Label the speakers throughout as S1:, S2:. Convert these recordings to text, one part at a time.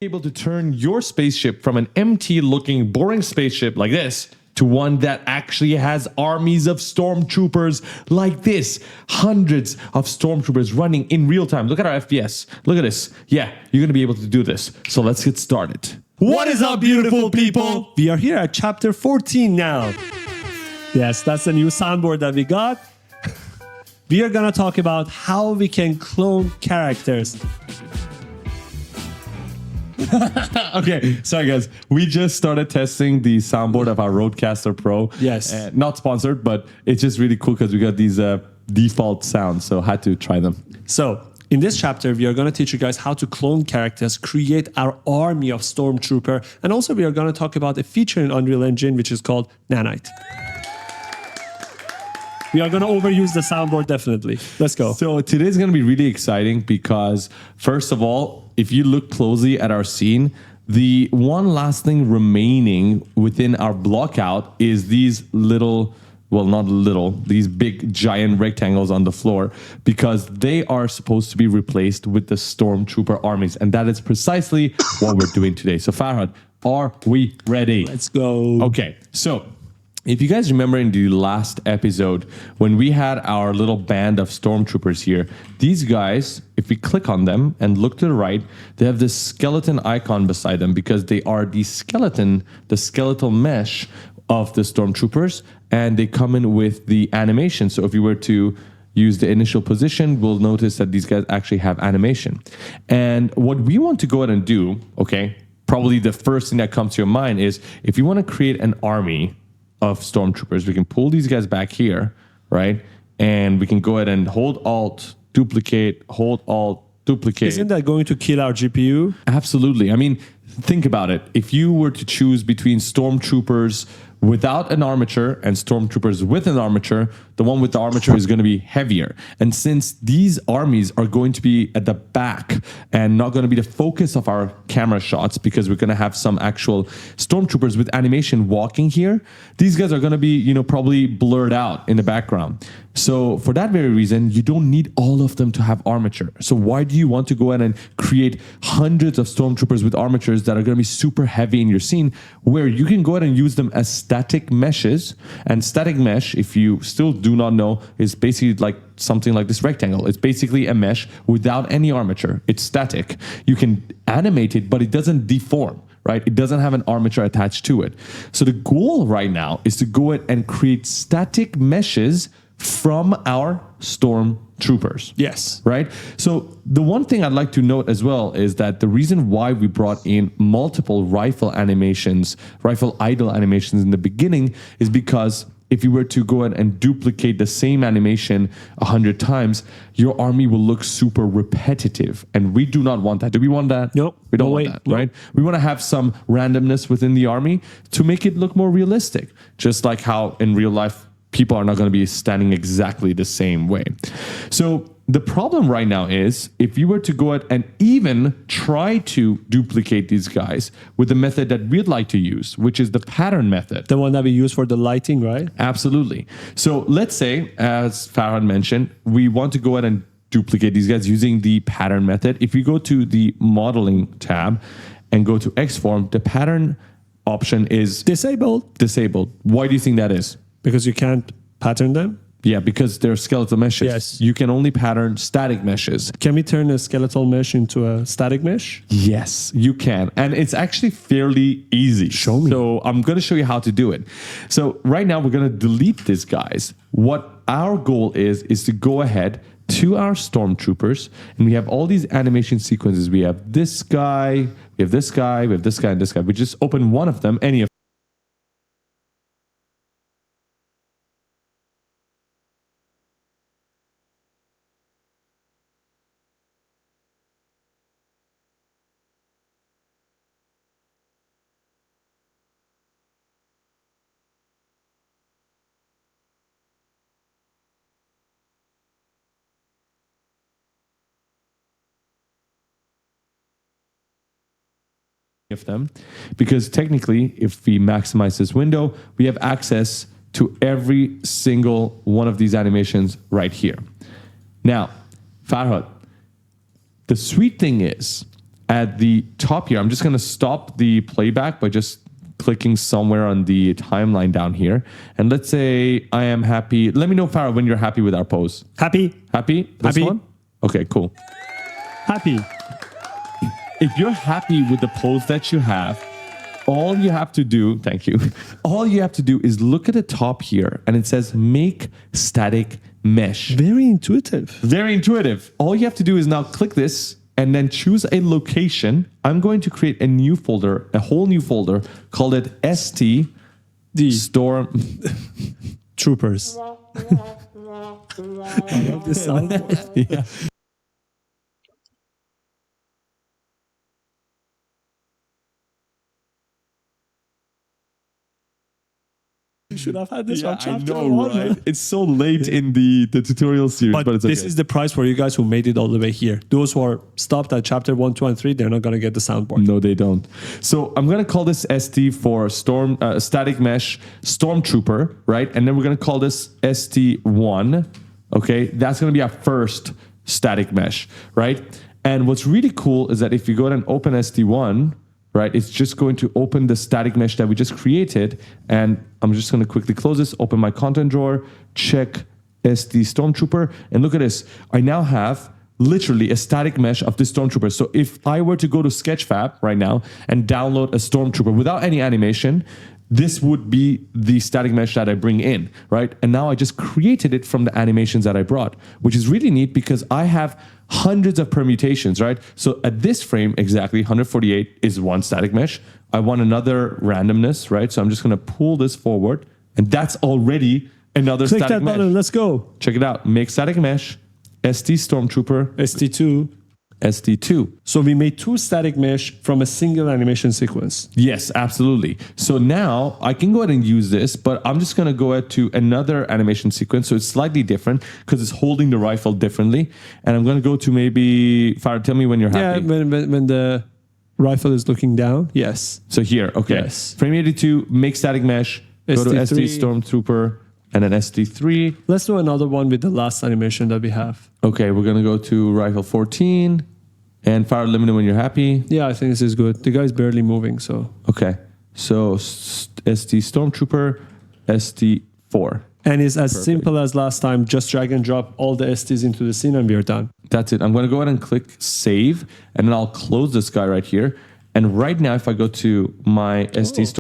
S1: able to turn your spaceship from an empty looking boring spaceship like this to one that actually has armies of stormtroopers like this. Hundreds of stormtroopers running in real time. Look at our FPS. Look at this. Yeah, you're going to be able to do this. So let's get started.
S2: What is up, beautiful people? We are here at chapter 14 now. Yes, that's the new soundboard that we got. We are going to talk about how we can clone characters.
S1: Okay, sorry guys. We just started testing the soundboard of our Rodecaster Pro.
S2: Yes.
S1: Not sponsored, but it's just really cool because we got these default sounds, so had to try them.
S2: So, in this chapter, we are going to teach you guys how to clone characters, create our army of Stormtrooper, and also we are going to talk about a feature in Unreal Engine which is called Nanite. We are going to overuse the soundboard, definitely. Let's go.
S1: So today's going to be really exciting because, first of all, if you look closely at our scene, the one last thing remaining within our blockout is these little, well, not little, these big giant rectangles on the floor, because they are supposed to be replaced with the Stormtrooper armies. And that is precisely what we're doing today. So Farhad, are we ready?
S2: Let's go.
S1: Okay, so if you guys remember in the last episode, when we had our little band of stormtroopers here, these guys, if we click on them and look to the right, they have this skeleton icon beside them because they are the skeletal mesh of the stormtroopers, and they come in with the animation. So if you were to use the initial position, we'll notice that these guys actually have animation. And what we want to go ahead and do, okay, probably the first thing that comes to your mind is if you want to create an army of stormtroopers, we can pull these guys back here, right? And we can go ahead and hold Alt, duplicate, hold Alt, duplicate.
S2: Isn't that going to kill our GPU?
S1: Absolutely. I mean, think about it. If you were to choose between stormtroopers without an armature and stormtroopers with an armature, the one with the armature is going to be heavier. And since these armies are going to be at the back and not going to be the focus of our camera shots, because we're going to have some actual stormtroopers with animation walking here, these guys are going to be, probably blurred out in the background. So for that very reason, you don't need all of them to have armature. So why do you want to go ahead and create hundreds of stormtroopers with armatures that are going to be super heavy in your scene, where you can go ahead and use them as static meshes? And static mesh, if you still do not know, is basically like something like this rectangle. It's basically a mesh without any armature. It's static. You can animate it, but it doesn't deform, right? It doesn't have an armature attached to it. So the goal right now is to go ahead and create static meshes from our stormtroopers.
S2: Yes.
S1: Right? So the one thing I'd like to note as well is that the reason why we brought in multiple rifle idle animations in the beginning is because if you were to go ahead and duplicate the same animation 100 times, your army will look super repetitive. And we do not want that. Do we want that?
S2: Nope.
S1: We don't want that, right? We want to have some randomness within the army to make it look more realistic. Just like how in real life, people are not going to be standing exactly the same way. So the problem right now is if you were to go ahead and even try to duplicate these guys with the method that we'd like to use, which is the pattern method.
S2: The one that we use for the lighting, right?
S1: Absolutely. So let's say, as Farhad mentioned, we want to go ahead and duplicate these guys using the pattern method. If you go to the modeling tab and go to Xform, the pattern option is
S2: Disabled.
S1: Why do you think that is?
S2: Because you can't pattern them?
S1: Yeah, because they're skeletal meshes.
S2: Yes.
S1: You can only pattern static meshes.
S2: Can we turn a skeletal mesh into a static mesh?
S1: Yes, you can. And it's actually fairly easy.
S2: Show me.
S1: So I'm going to show you how to do it. So right now we're going to delete these guys. What our goal is to go ahead to our stormtroopers, and we have all these animation sequences. We have this guy, we have this guy, we have this guy, and this guy. We just open one of them, any of them, because technically if we maximize this window, we have access to every single one of these animations right here. Now, Farhad, the sweet thing is at the top here, I'm just going to stop the playback by just clicking somewhere on the timeline down here. And let's say I am happy. Let me know, Farah, when you're happy with our pose.
S2: Happy?
S1: Happy? This
S2: Happy.
S1: one? Okay, cool.
S2: Happy.
S1: If you're happy with the pose that you have, all you have to do, thank you, all you have to do is look at the top here and it says make static mesh.
S2: Very intuitive.
S1: Very intuitive. All you have to do is now click this and then choose a location. I'm going to create a new folder, a whole new folder, called it ST
S2: The
S1: Storm.
S2: Troopers. I love this soundboard.
S1: Yeah.
S2: You should have had this
S1: Yeah,
S2: on
S1: I
S2: chapter
S1: know,
S2: one.
S1: right? It's so late in the tutorial series, but,
S2: But
S1: it's okay.
S2: this is the price for you guys who made it all the way here. Those who are stopped at chapter 1, 2, and 3, they're not going to get the soundboard.
S1: No, they don't. So I'm going to call this ST for Storm Static Mesh Stormtrooper, right? And then we're going to call this ST1. Okay, that's going to be our first static mesh, right? And what's really cool is that if you go ahead and open ST1, right, it's just going to open the static mesh that we just created. And I'm just going to quickly close this, open my content drawer, check ST Stormtrooper, and look at this. I now have literally a static mesh of this Stormtrooper. So if I were to go to Sketchfab right now and download a Stormtrooper without any animation, this would be the static mesh that I bring in, right? And now I just created it from the animations that I brought, which is really neat because I have hundreds of permutations, right? So at this frame, exactly 148 is one static mesh. I want another randomness, right? So I'm just gonna pull this forward and that's already another
S2: Click
S1: static
S2: that
S1: mesh.
S2: button. Let's go.
S1: Check it out. Make static mesh, ST Stormtrooper,
S2: ST2.
S1: ST2.
S2: So we made two static mesh from a single animation sequence.
S1: Yes, absolutely. So now I can go ahead and use this, but I'm just going to go ahead to another animation sequence. So it's slightly different because it's holding the rifle differently. And I'm going to go to maybe, Farah, tell me when you're
S2: Yeah,
S1: happy.
S2: when the rifle is looking down. Yes.
S1: So here, okay.
S2: Yes.
S1: Frame 82, make static mesh, go to
S2: ST3.
S1: ST Stormtrooper, and then ST3.
S2: Let's do another one with the last animation that we have.
S1: Okay, we're going to go to rifle 14. And Farah, let me know when you're happy.
S2: Yeah, I think this is good. The guy's barely moving, so.
S1: Okay. So ST Stormtrooper, ST4.
S2: And it's as simple as last time. Just drag and drop all the STs into the scene and we're done.
S1: That's it. I'm going to go ahead and click save, and then I'll close this guy right here. And right now, if I go to my ST store,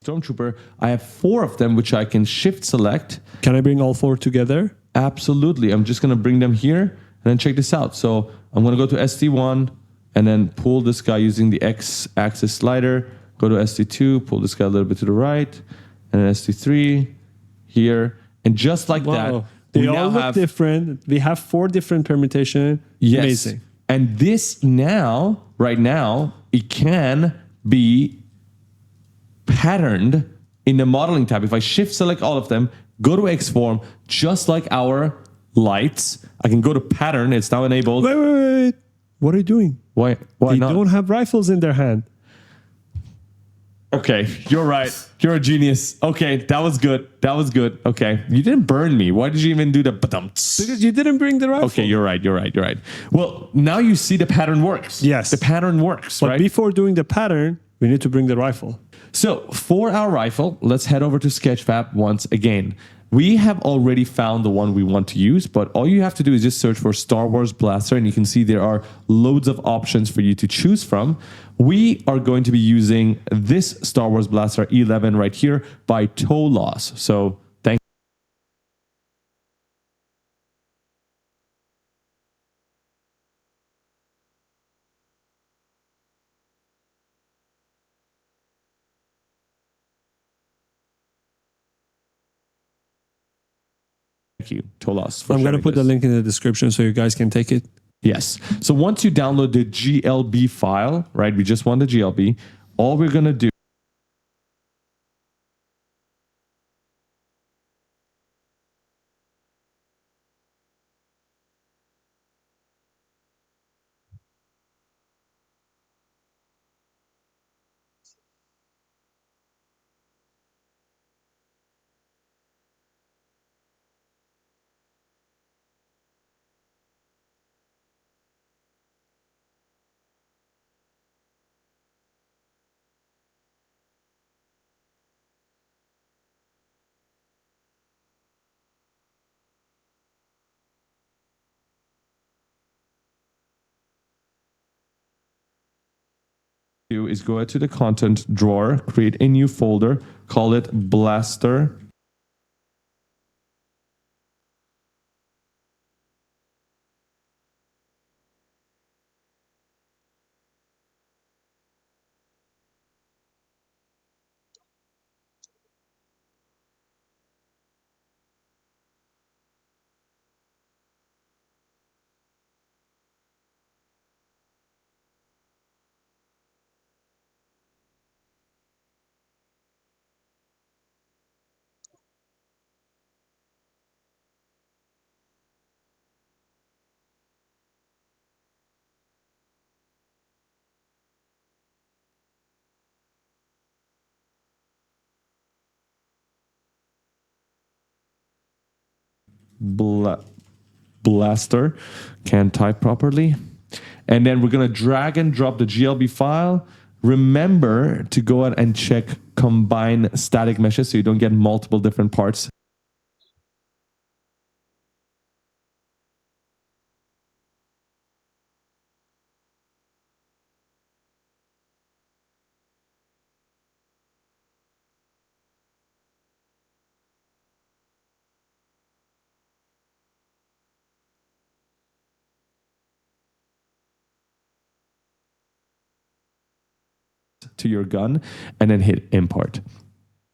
S1: Stormtrooper, I have 4 of them, which I can shift select.
S2: Can I bring all 4 together?
S1: Absolutely. I'm just going to bring them here and then check this out. So I'm going to go to SD1 and then pull this guy using the X axis slider. Go to SD2, pull this guy a little bit to the right, and then SD3 here. And just like that,
S2: they all look different. We have 4 different permutations.
S1: Yes.
S2: Amazing.
S1: And this now, right now, it can be patterned in the modeling tab. If I shift select all of them, go to Xform, just like our lights, I can go to pattern. It's now enabled.
S2: Wait. What are you doing?
S1: Why
S2: they
S1: not?
S2: don't have rifles in their hand.
S1: Okay, you're right. You're a genius. Okay, that was good. Okay, you didn't burn me. Why did you even do the
S2: Because you didn't bring the rifle.
S1: Okay, you're right. Well, now you see the pattern works.
S2: Yes.
S1: The pattern works,
S2: But
S1: right?
S2: before doing the pattern, we need to bring the rifle.
S1: So for our rifle, let's head over to Sketchfab once again. We have already found the one we want to use, but all you have to do is just search for Star Wars Blaster, and you can see there are loads of options for you to choose from. We are going to be using this Star Wars Blaster 11 right here by Toe Loss. So thank you, Toe Loss.
S2: I'm going to put the link in the description so you guys can take it.
S1: Yes. So once you download the GLB file, right, we just want the GLB, all we're going to do is go to the content drawer, create a new folder, call it Blaster. Blaster, can't type properly. And then we're going to drag and drop the GLB file. Remember to go out and check combine static meshes so you don't get multiple different parts. To your gun and then hit import.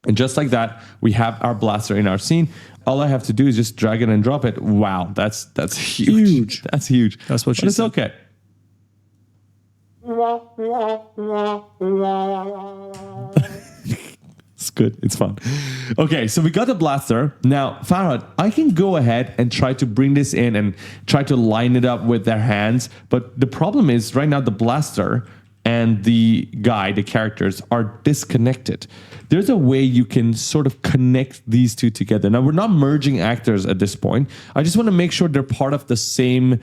S1: And just like that, we have our blaster in our scene. All I have to do is just drag it and drop it. Wow, that's huge. That's huge.
S2: That's what she
S1: said. It's okay. It's good. It's fun. Okay, so we got the blaster. Now, Farhad, I can go ahead and try to bring this in and try to line it up with their hands. But the problem is right now the blaster and the guy, the characters, are disconnected. There's a way you can sort of connect these two together. Now, we're not merging actors at this point. I just want to make sure they're part of the same,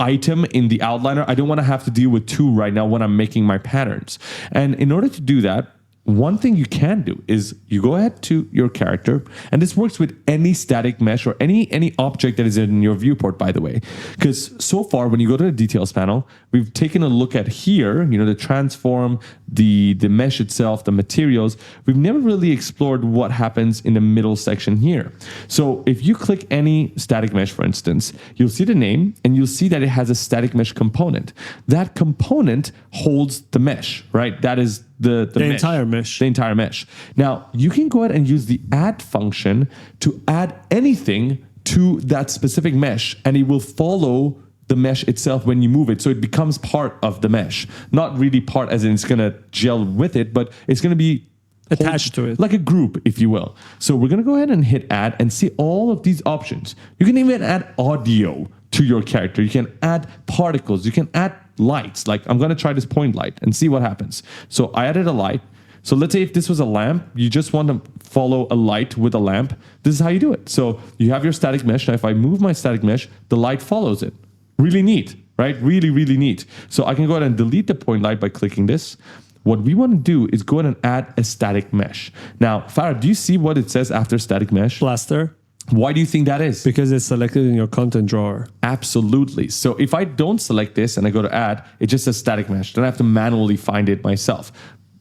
S1: item in the outliner. I don't want to have to deal with two right now when I'm making my patterns. And in order to do that, one thing you can do is you go ahead to your character, and this works with any static mesh or any object that is in your viewport, by the way. Because so far, when you go to the details panel, we've taken a look at here, the transform, the mesh itself, the materials. We've never really explored what happens in the middle section here. So if you click any static mesh, for instance, you'll see the name and you'll see that it has a static mesh component. That component holds the mesh, right? That is the
S2: entire mesh.
S1: The entire mesh. Now, you can go ahead and use the add function to add anything to that specific mesh, and it will follow the mesh itself when you move it. So it becomes part of the mesh. Not really part as in it's going to gel with it, but it's going to be
S2: attached to it.
S1: Like a group, if you will. So we're going to go ahead and hit add and see all of these options. You can even add audio to your character. You can add particles. You can add lights. Like I'm going to try this point light and see what happens. So I added a light. So let's say if this was a lamp, you just want to follow a light with a lamp. This is how you do it. So you have your static mesh. Now if I move my static mesh, the light follows it. Really neat, right? Really, really neat. So I can go ahead and delete the point light by clicking this. What we want to do is go ahead and add a static mesh. Now, Farah, do you see what it says after static mesh?
S2: Blaster.
S1: Why do you think that is?
S2: Because it's selected in your content drawer.
S1: Absolutely. So if I don't select this and I go to add, it just says static mesh. Then I have to manually find it myself.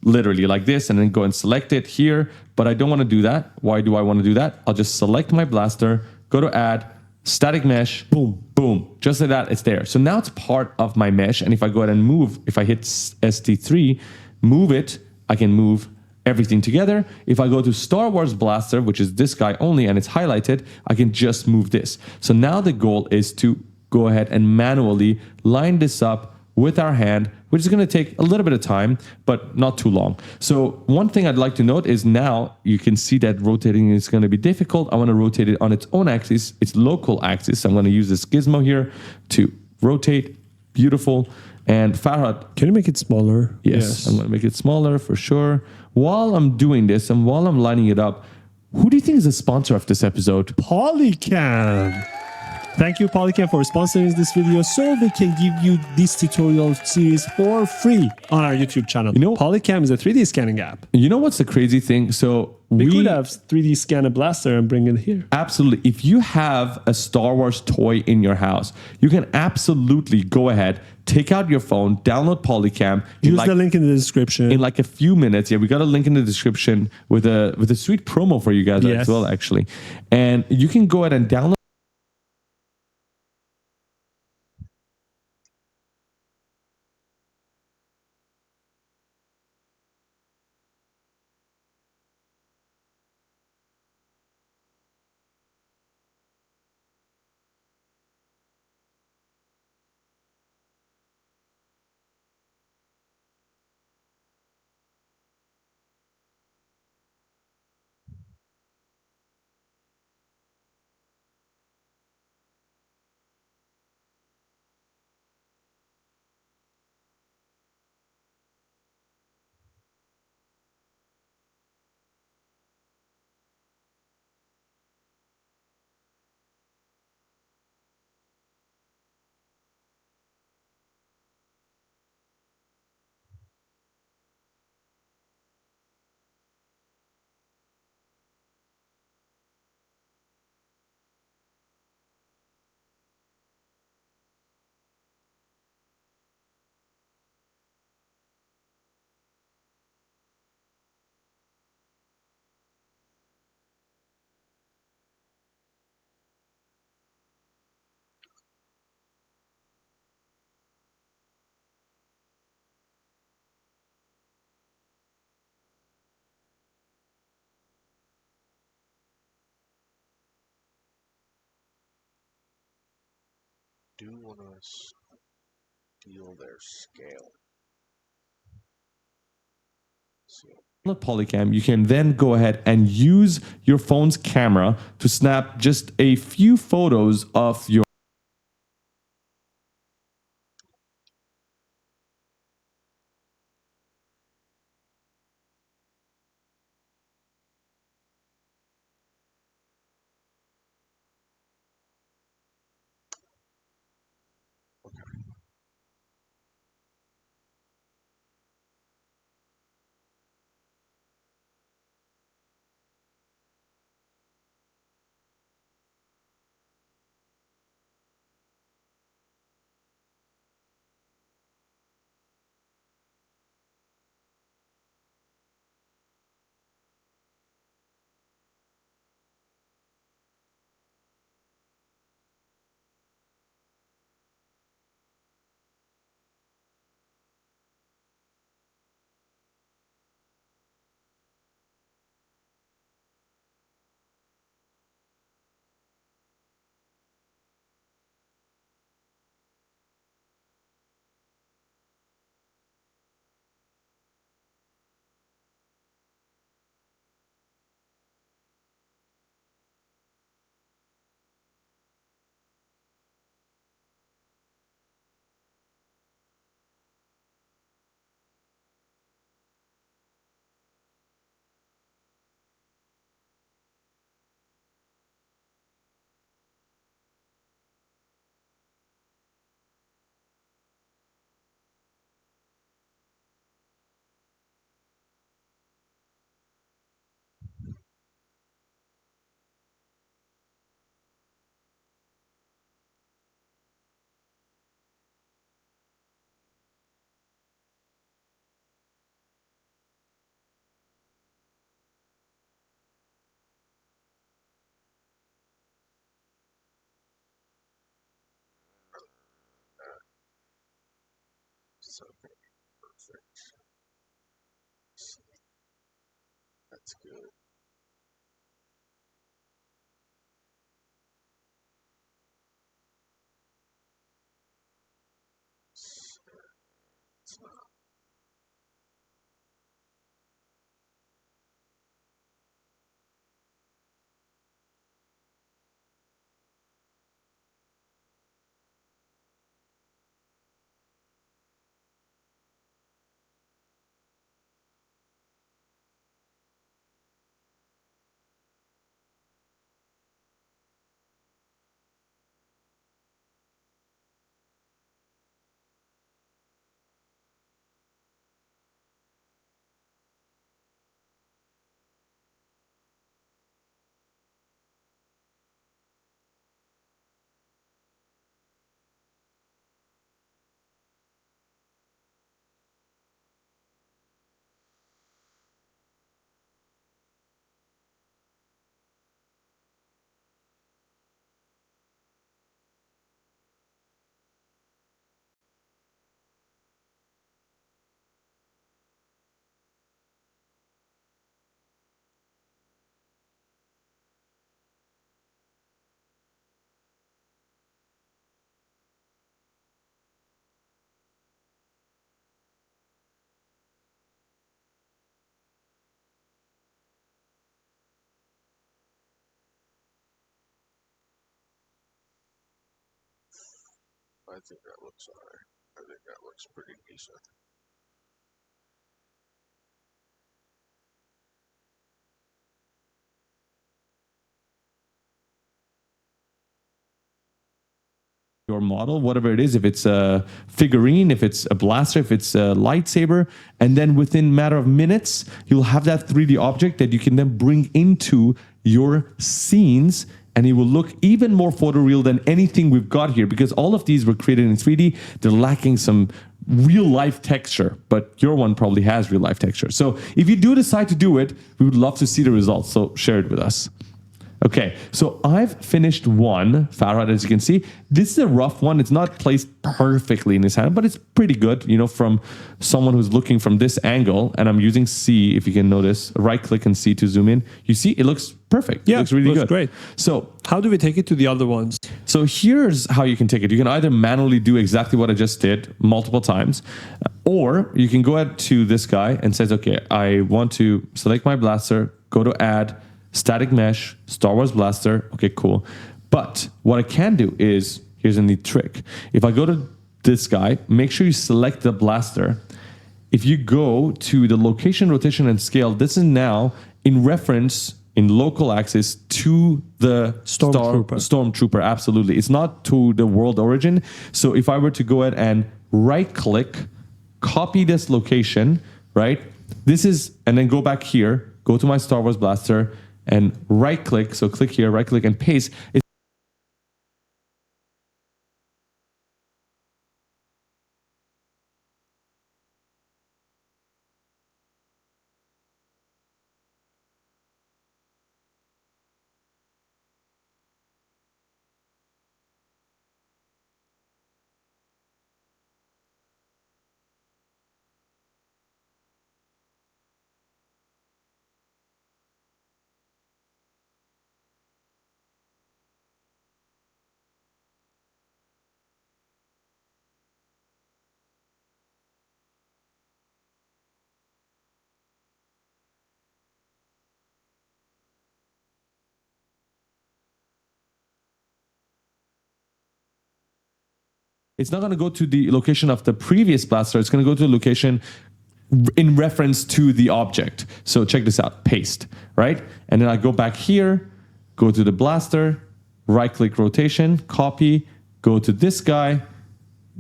S1: Literally like this, and then go and select it here. But I don't want to do that. Why do I want to do that? I'll just select my blaster, go to add, static mesh, boom, boom. Just like that, it's there. So now it's part of my mesh. And if I go ahead and move, if I hit ST3, move it, I can move everything together. If I go to Star Wars Blaster, which is this guy only, and it's highlighted, I can just move this. So now the goal is to go ahead and manually line this up with our hand, which is going to take a little bit of time, but not too long. So one thing I'd like to note is now you can see that rotating is going to be difficult. I want to rotate it on its own axis, its local axis. I'm going to use this gizmo here to rotate. Beautiful. And Farhad,
S2: can you make it smaller?
S1: Yes, I'm going to make it smaller for sure. While I'm doing this and while I'm lining it up, who do you think is the sponsor of this episode?
S2: Polycam. Thank you, Polycam, for sponsoring this video so we can give you this tutorial series for free on our YouTube channel. Polycam is a 3D scanning app.
S1: You know what's the crazy thing? So
S2: we could have 3D scan a blaster and bring it here.
S1: Absolutely. If you have a Star Wars toy in your house, you can absolutely go ahead, take out your phone, download Polycam.
S2: Use the link in the description.
S1: In like a few minutes. Yeah, we got a link in the description with a sweet promo for you guys as well, actually. And you can go ahead and download.
S3: Do want to steal their scale.
S1: Polycam, you can then go ahead and use your phone's camera to snap just a few photos of your
S3: Okay, perfect. That's good. I think that looks alright. I think that looks pretty decent.
S1: Your model, whatever it is, if it's a figurine, if it's a blaster, if it's a lightsaber, and then within a matter of minutes, you'll have that 3D object that you can then bring into your scenes, and it will look even more photoreal than anything we've got here, because all of these were created in 3D. They're lacking some real life texture, but your one probably has real life texture. So if you do decide to do it, we would love to see the results. So share it with us. Okay, so I've finished one, Farhad, as you can see. This is a rough one. It's not placed perfectly in his hand, but it's pretty good, you know, from someone who's looking from this angle. And I'm using C, if you can notice, right click and C to zoom in. You see, it looks perfect.
S2: Yeah,
S1: it looks really good.
S2: Great.
S1: So
S2: how do we take it to the other ones?
S1: So here's how you can take it. You can either manually do exactly what I just did multiple times, or you can go ahead to this guy and says, okay, I want to select my blaster, go to add, static mesh, Star Wars blaster. Okay, cool. But what I can do is, here's a neat trick. If I go to this guy, make sure you select the blaster. If you go to the location, rotation, and scale, this is now in reference in local axis to the Stormtrooper. Absolutely. It's not to the world origin. So if I were to go ahead and right click, copy this location, right? This is, and then go back here, go to my Star Wars blaster, and right click, so click here, right click and paste. It's not going to go to the location of the previous blaster. It's going to go to the location in reference to the object. So check this out, paste, right? And then I go back here, go to the blaster, right click rotation, copy, go to this guy,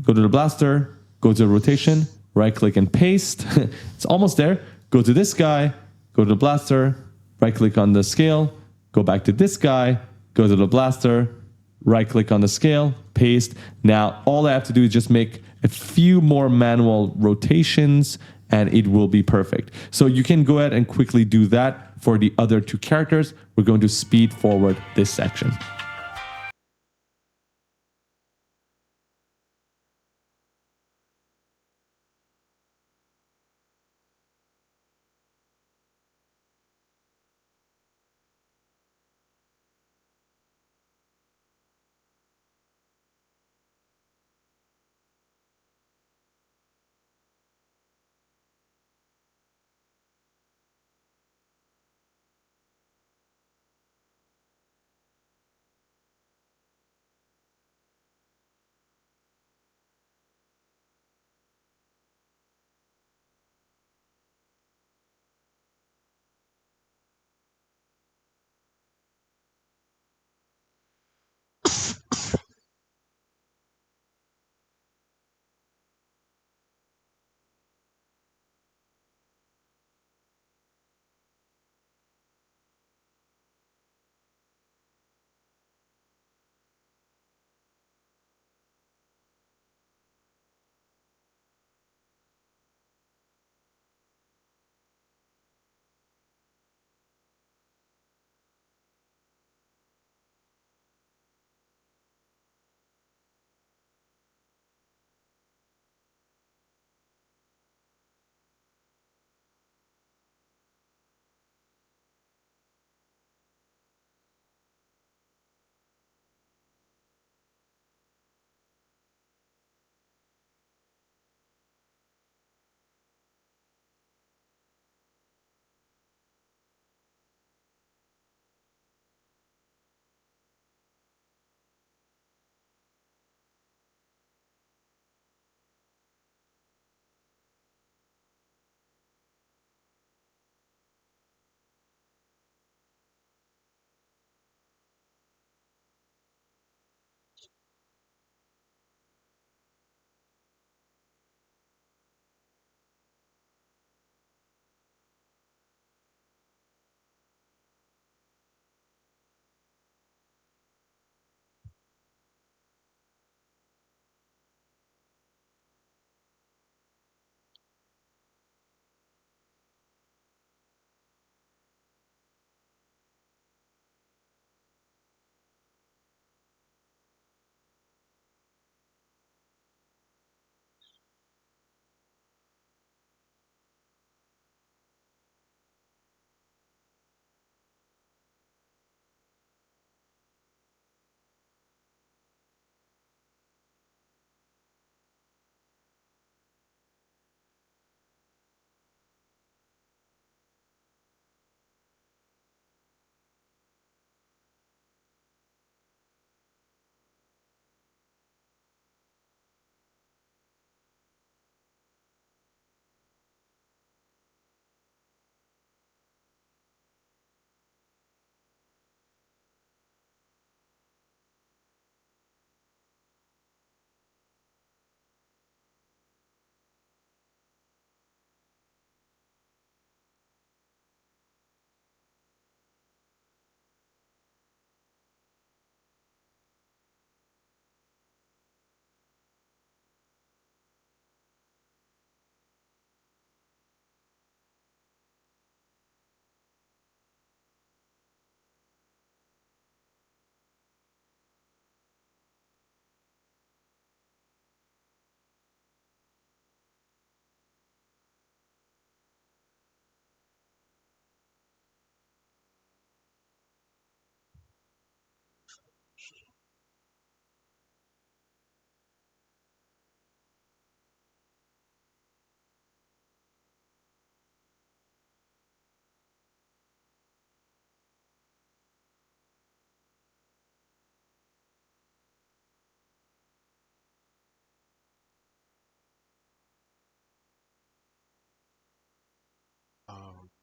S1: go to the blaster, go to the rotation, right click and paste. It's almost there. Go to this guy, go to the blaster, right click on the scale, go back to this guy, go to the blaster, right click on the scale, paste. Now, all I have to do is just make a few more manual rotations and it will be perfect. So you can go ahead and quickly do that for the other two characters. We're going to speed forward this section.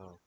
S3: Oh.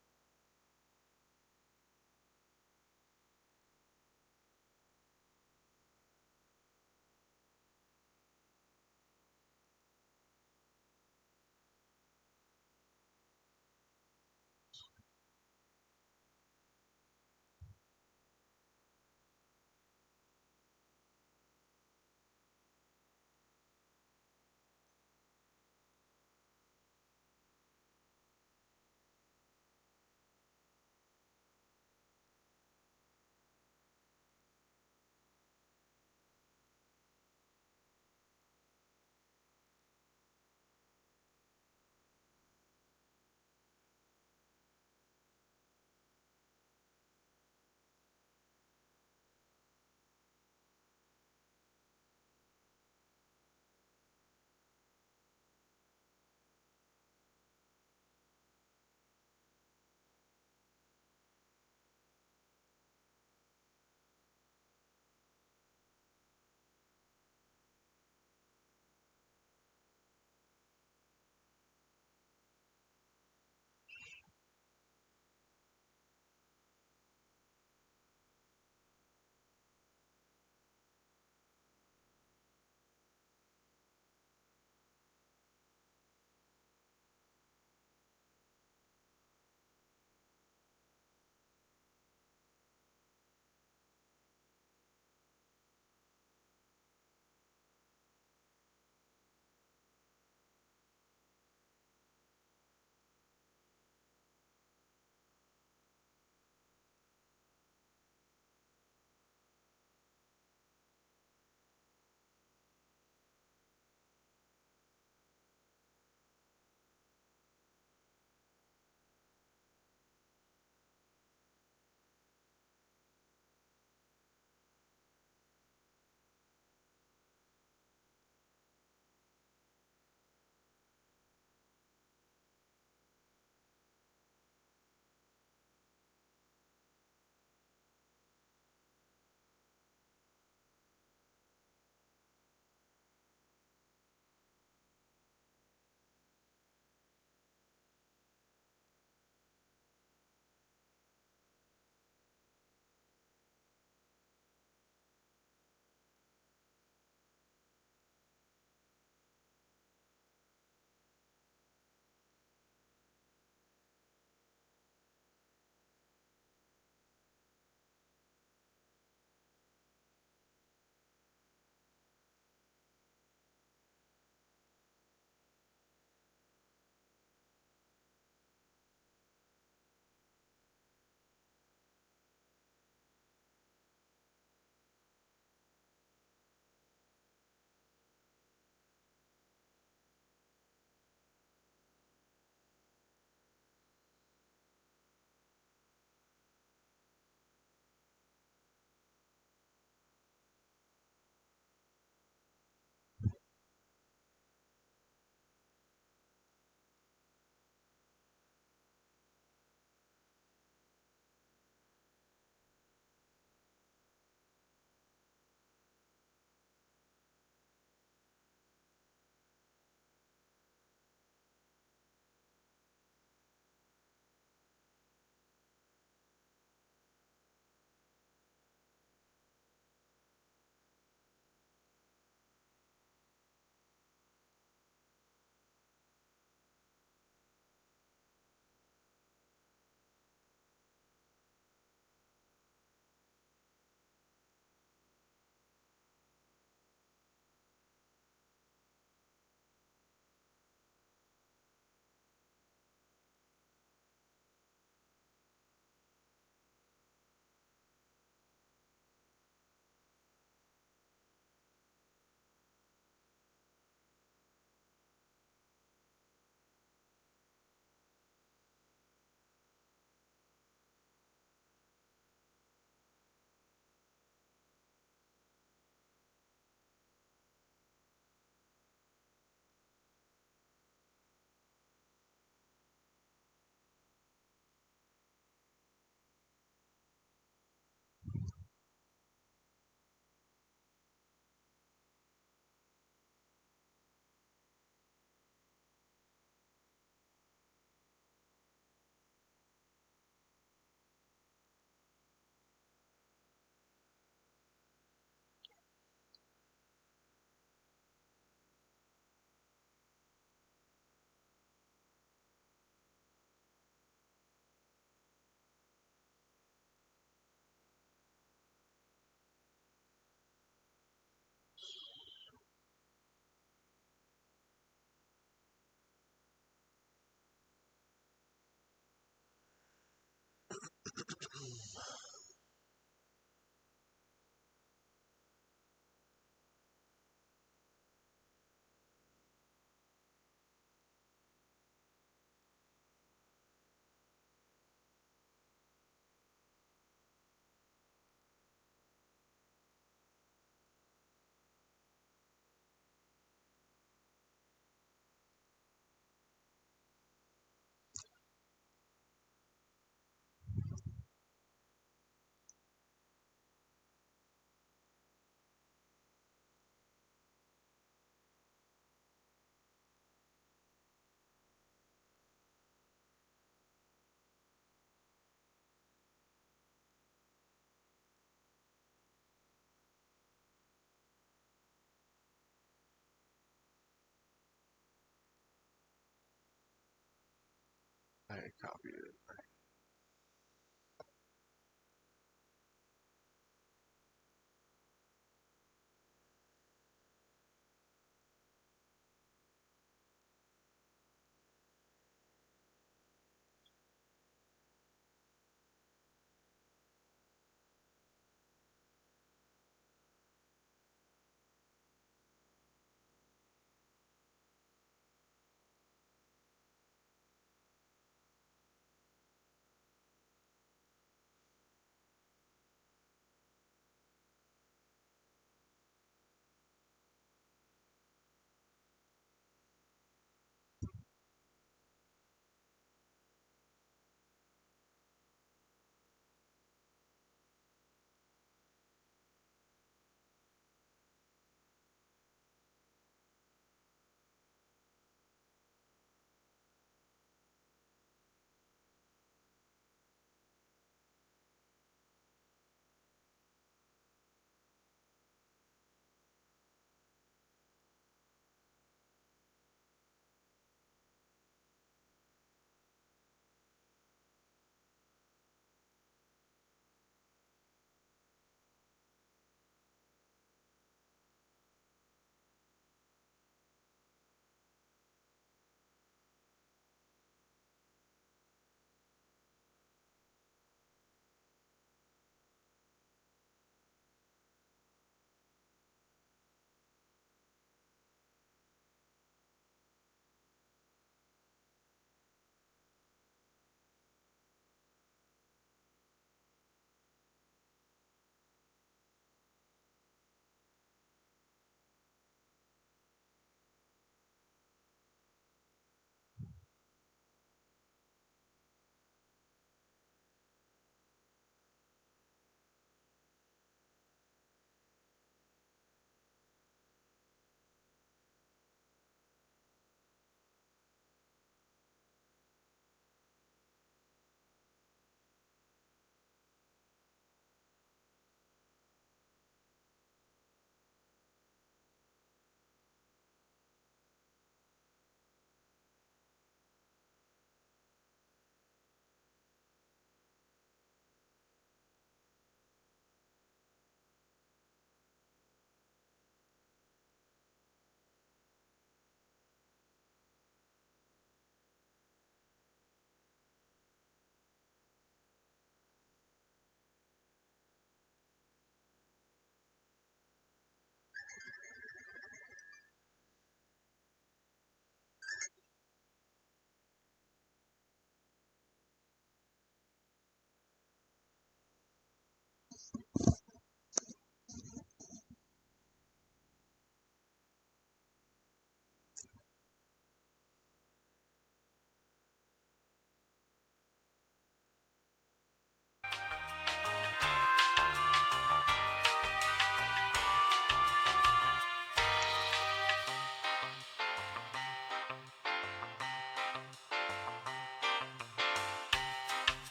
S3: copied it.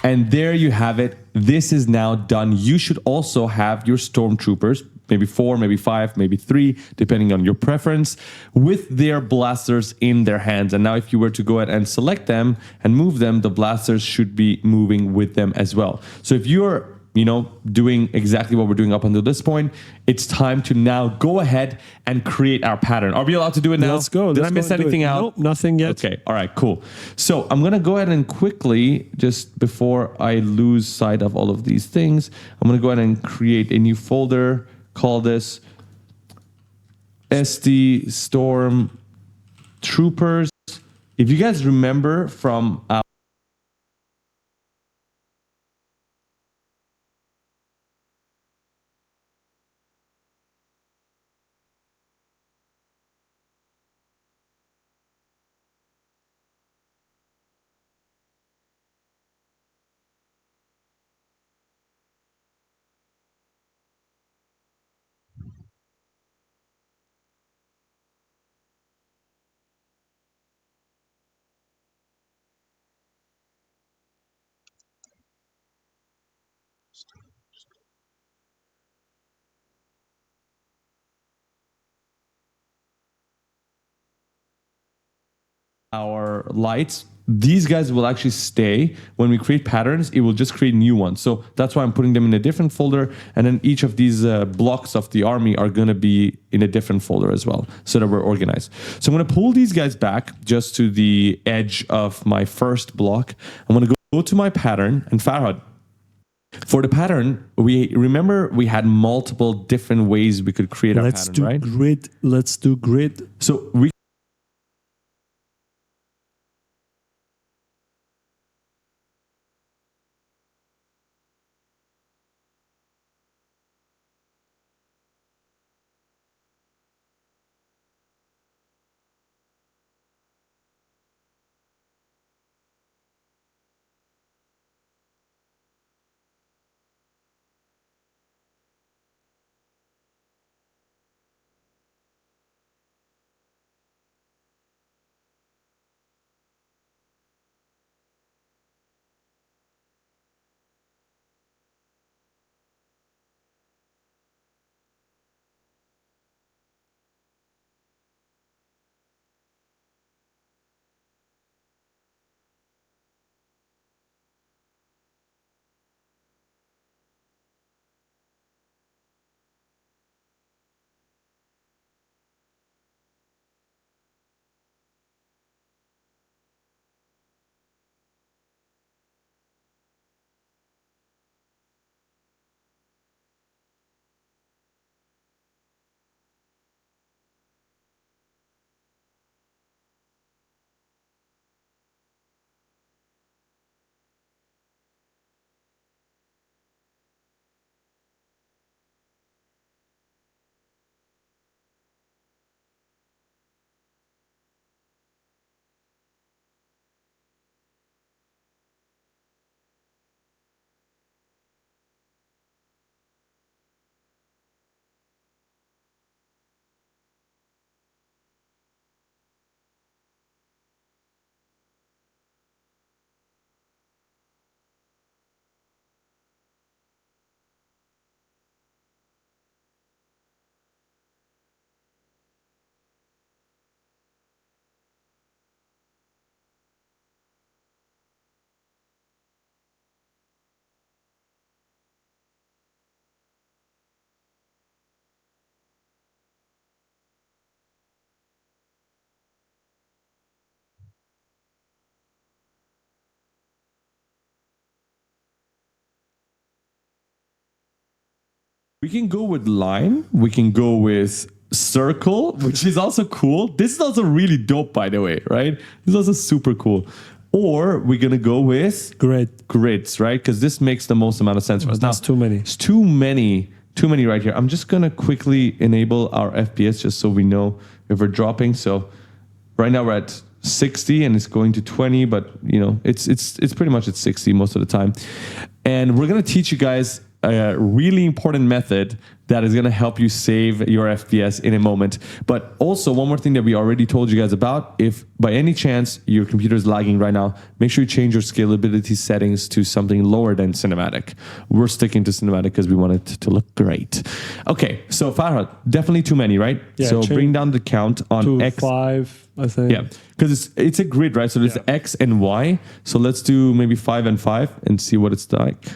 S1: And there you have it. This is now done. You should also have your stormtroopers, maybe 4, maybe 5, maybe 3, depending on your preference, with their blasters in their hands. And now if you were to go ahead and select them and move them, the blasters should be moving with them as well. So if you're doing exactly what we're doing up until this point, it's time to now go ahead and create our pattern. Are we allowed to do it now?
S2: Let's go.
S1: Did
S2: Let's
S1: I miss
S2: go and do
S1: anything
S2: it.
S1: out?
S2: Nope, nothing yet.
S1: Okay. All right, cool. So I'm going to go ahead and quickly, just before I lose sight of all of these things, I'm going to go ahead and create a new folder, call this SD Storm Troopers. If you guys remember from our lights, these guys will actually stay. When we create patterns, it will just create new ones. So that's why I'm putting them in a different folder. And then each of these blocks of the army are going to be in a different folder as well, so that we're organized. So I'm going to pull these guys back just to the edge of my first block. I'm going to go to my pattern, and Farhad, for the pattern, we had multiple different ways we could create our pattern, right?
S2: Let's do grid.
S1: So we can go with line, we can go with circle, which is also cool. This is also really dope, by the way, right? This is also super cool. Or we're going to go with grids, right? Because this makes the most amount of sense for us.
S2: That's too many.
S1: It's too many right here. I'm just going to quickly enable our FPS just so we know if we're dropping. So right now we're at 60 and it's going to 20, but you know, it's pretty much at 60 most of the time. And we're going to teach you guys a really important method that is going to help you save your FPS in a moment. But also one more thing that we already told you guys about, if by any chance your computer is lagging right now, make sure you change your scalability settings to something lower than cinematic. We're sticking to cinematic because we want it to look great. Okay, so Farhad, definitely too many, right?
S2: Yeah,
S1: so bring down the count on
S2: to
S1: X.
S2: 5, I think.
S1: Yeah, because it's a grid, right? So there's X and Y. So let's do maybe 5 and 5 and see what it's like.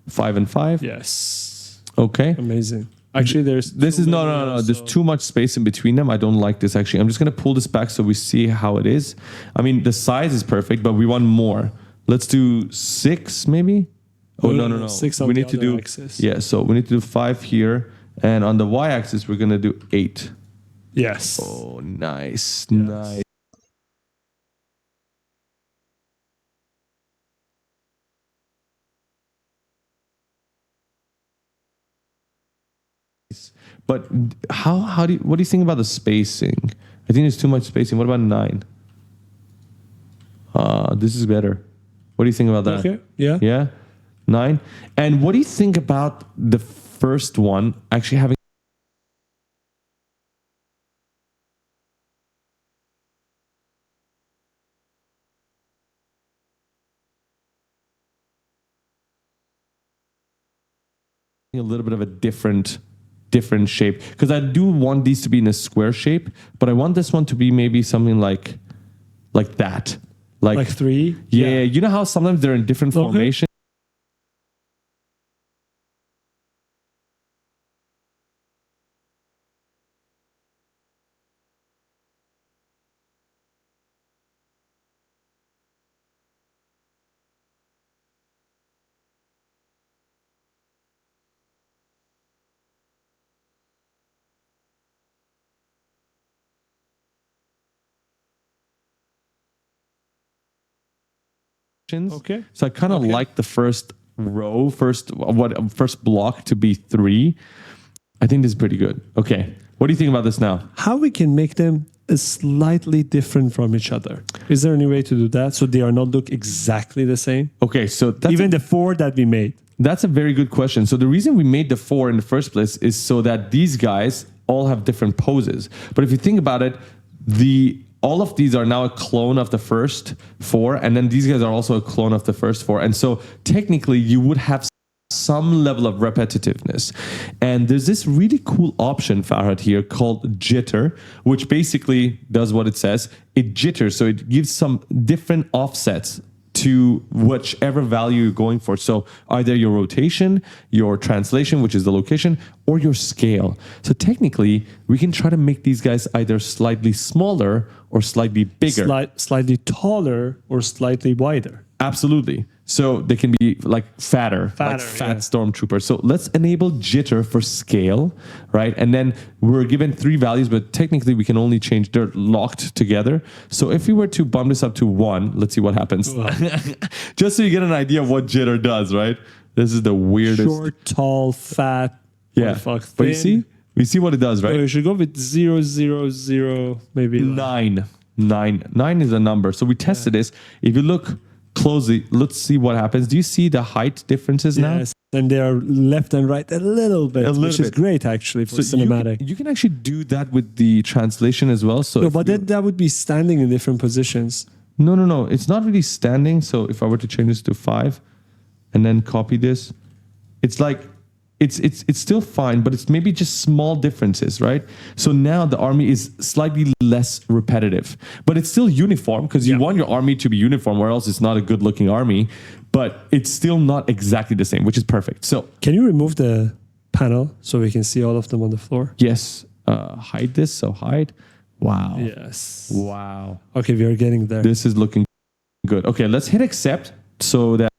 S1: 5 and 5.
S2: Yes.
S1: Okay.
S2: Amazing. Actually,
S1: this is no. There's too much space in between them. I don't like this actually. I'm just gonna pull this back so we see how it is. I mean, the size is perfect, but we want more. Let's do 6 maybe. Oh no.
S2: 6 on
S1: we
S2: the
S1: need to
S2: other
S1: do
S2: axis.
S1: Yeah. So we need to do 5 here, and on the Y-axis we're gonna do 8.
S2: Yes.
S1: Oh, nice. But what do you think about the spacing? I think there's too much spacing. What about 9? This is better. What do you think about that?
S2: Okay. Yeah.
S1: Yeah. 9. And what do you think about the first one actually having a little bit of a different shape? Because I do want these to be in a square shape, but I want this one to be maybe something like like that.
S2: Like 3?
S1: Yeah, you know how sometimes they're in different
S2: Okay.
S1: formations?
S2: Okay.
S1: So I kind of
S2: Okay.
S1: like the first row, first block to be 3. I think this is pretty good. Okay. What do you think about this now?
S2: How we can make them slightly different from each other? Is there any way to do that so they are not look exactly the same?
S1: Okay, so that's
S2: Even the 4 that we made.
S1: that's a very good question. So the reason we made the 4 in the first place is so that these guys all have different poses. But if you think about it, all of these are now a clone of the first 4, and then these guys are also a clone of the first 4. And so technically you would have some level of repetitiveness. And there's this really cool option, Farhad, here called jitter, which basically does what it says. It jitters, so it gives some different offsets to whichever value you're going for. So either your rotation, your translation, which is the location, or your scale. So technically, we can try to make these guys either slightly smaller or slightly bigger.
S2: Slightly taller or slightly wider.
S1: Absolutely. So they can be like fatter, like fat stormtroopers. So let's enable jitter for scale, right? And then we're given 3 values, but technically we can only change, they're locked together. So if we were to bump this up to 1, let's see what happens. Just so you get an idea of what jitter does, right? This is the weirdest.
S2: Short, tall, fat.
S1: Yeah. But you see? We see what it does, right?
S2: We should go with 0, 0, 0, maybe
S1: 9. 9 is a number. So we tested this. If you look closely, let's see what happens. Do you see the height differences now?
S2: Yes, and they are left and right a little bit, which is great actually for cinematic.
S1: You can actually do that with the translation as well. So
S2: No, but that would be standing in different positions.
S1: No. It's not really standing. So if I were to change this to 5 and then copy this, it's like it's still fine, but it's maybe just small differences, right? So now the army is slightly less repetitive, but it's still uniform because you want your army to be uniform, or else it's not a good looking army, but it's still not exactly the same, which is perfect. So
S2: can you remove the panel so we can see all of them on the floor?
S1: yes, hide this. So hide. Wow.
S2: Yes.
S1: Wow.
S2: Okay, we are getting there.
S1: This is looking good. Okay, let's hit accept so that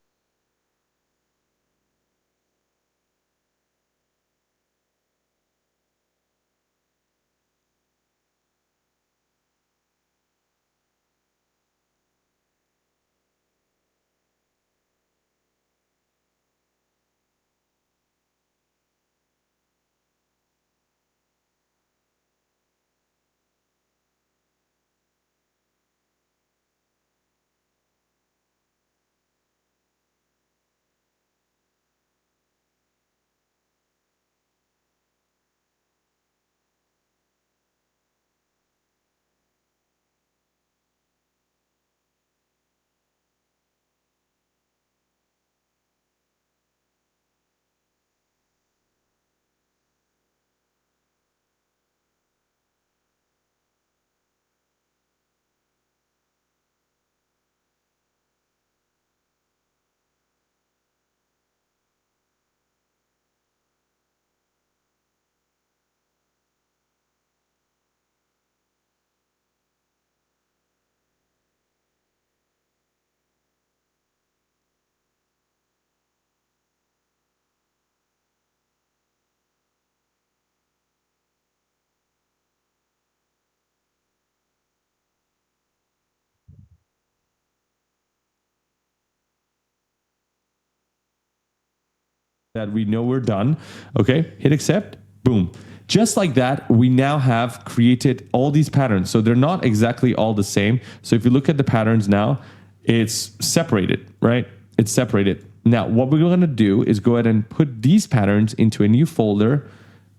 S1: we know we're done. Okay, hit accept, boom. Just like that, we now have created all these patterns. So they're not exactly all the same. So if you look at the patterns now, it's separated, right? It's separated. Now, what we're going to do is go ahead and put these patterns into a new folder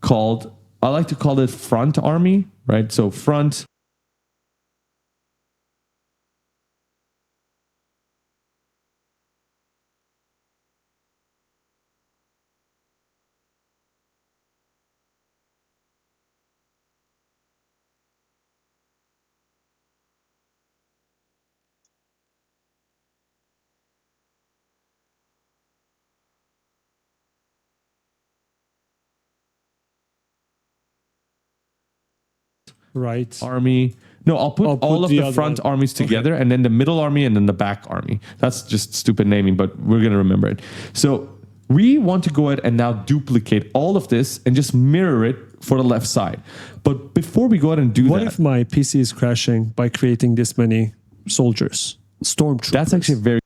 S1: called, I like to call it front army, right? So front.
S2: Right.
S1: army. No, I'll put all of
S2: the
S1: the
S2: other
S1: front
S2: one.
S1: armies together and then the middle army and then the back army. That's just stupid naming, but we're going to remember it. So we want to go ahead and now duplicate all of this and just mirror it for the left side. But before we go ahead and do
S2: What
S1: that,
S2: if my PC is crashing by creating this many soldiers, stormtroopers?
S1: that's actually very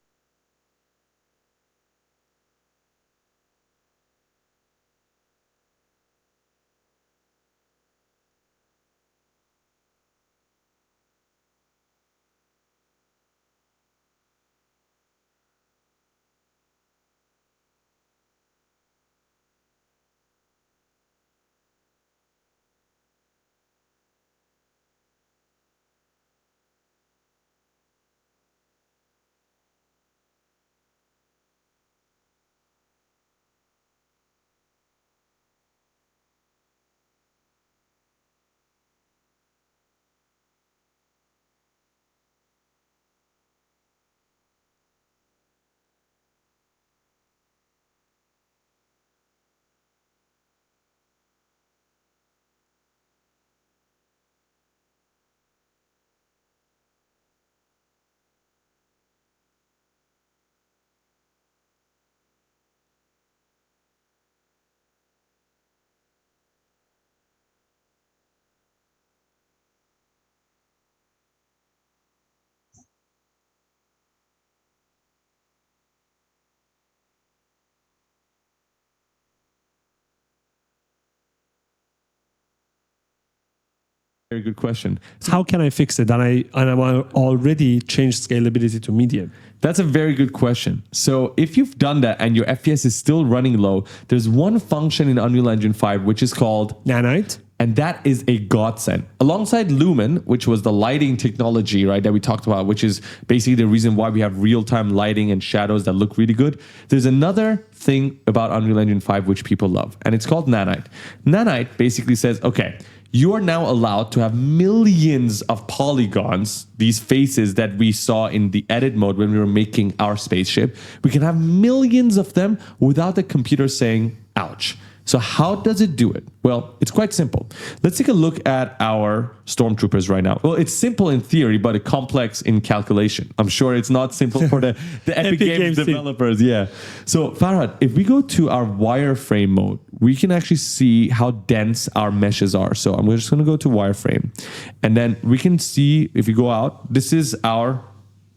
S1: very good question.
S2: How can I fix it? And I've already changed scalability to medium.
S1: That's a very good question. So if you've done that and your FPS is still running low, there's one function in Unreal Engine 5 which is called
S2: Nanite.
S1: and that is a godsend. Alongside Lumen, which was the lighting technology, right, that we talked about, which is basically the reason why we have real-time lighting and shadows that look really good. There's another thing about Unreal Engine 5 which people love, and it's called Nanite. Nanite basically says, okay, you are now allowed to have millions of polygons, these faces that we saw in the edit mode when we were making our spaceship. We can have millions of them without the computer saying, ouch. So how does it do it? Well, it's quite simple. Let's take a look at our stormtroopers right now. Well, it's simple in theory, but it's complex in calculation. I'm sure it's not simple for the Epic Games developers. Yeah. So Farhad, if we go to our wireframe mode, we can actually see how dense our meshes are. So I'm just going to go to wireframe. And then we can see, if you go out, this is our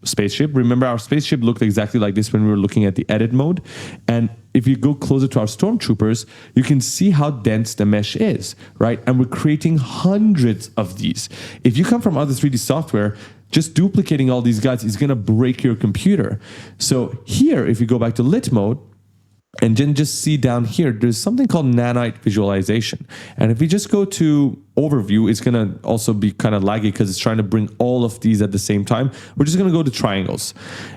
S1: spaceship. Remember, our spaceship looked exactly like this when we were looking at the edit mode. And if you go closer to our stormtroopers, you can see how dense the mesh is, right? And we're creating hundreds of these. If you come from other 3D software, just duplicating all these guys is going to break your computer. So here, if you go back to lit mode, and then just see down here, there's something called nanite visualization. And if we just go to overview, it's going to also be kind of laggy because it's trying to bring all of these at the same time. We're just going to go to triangles.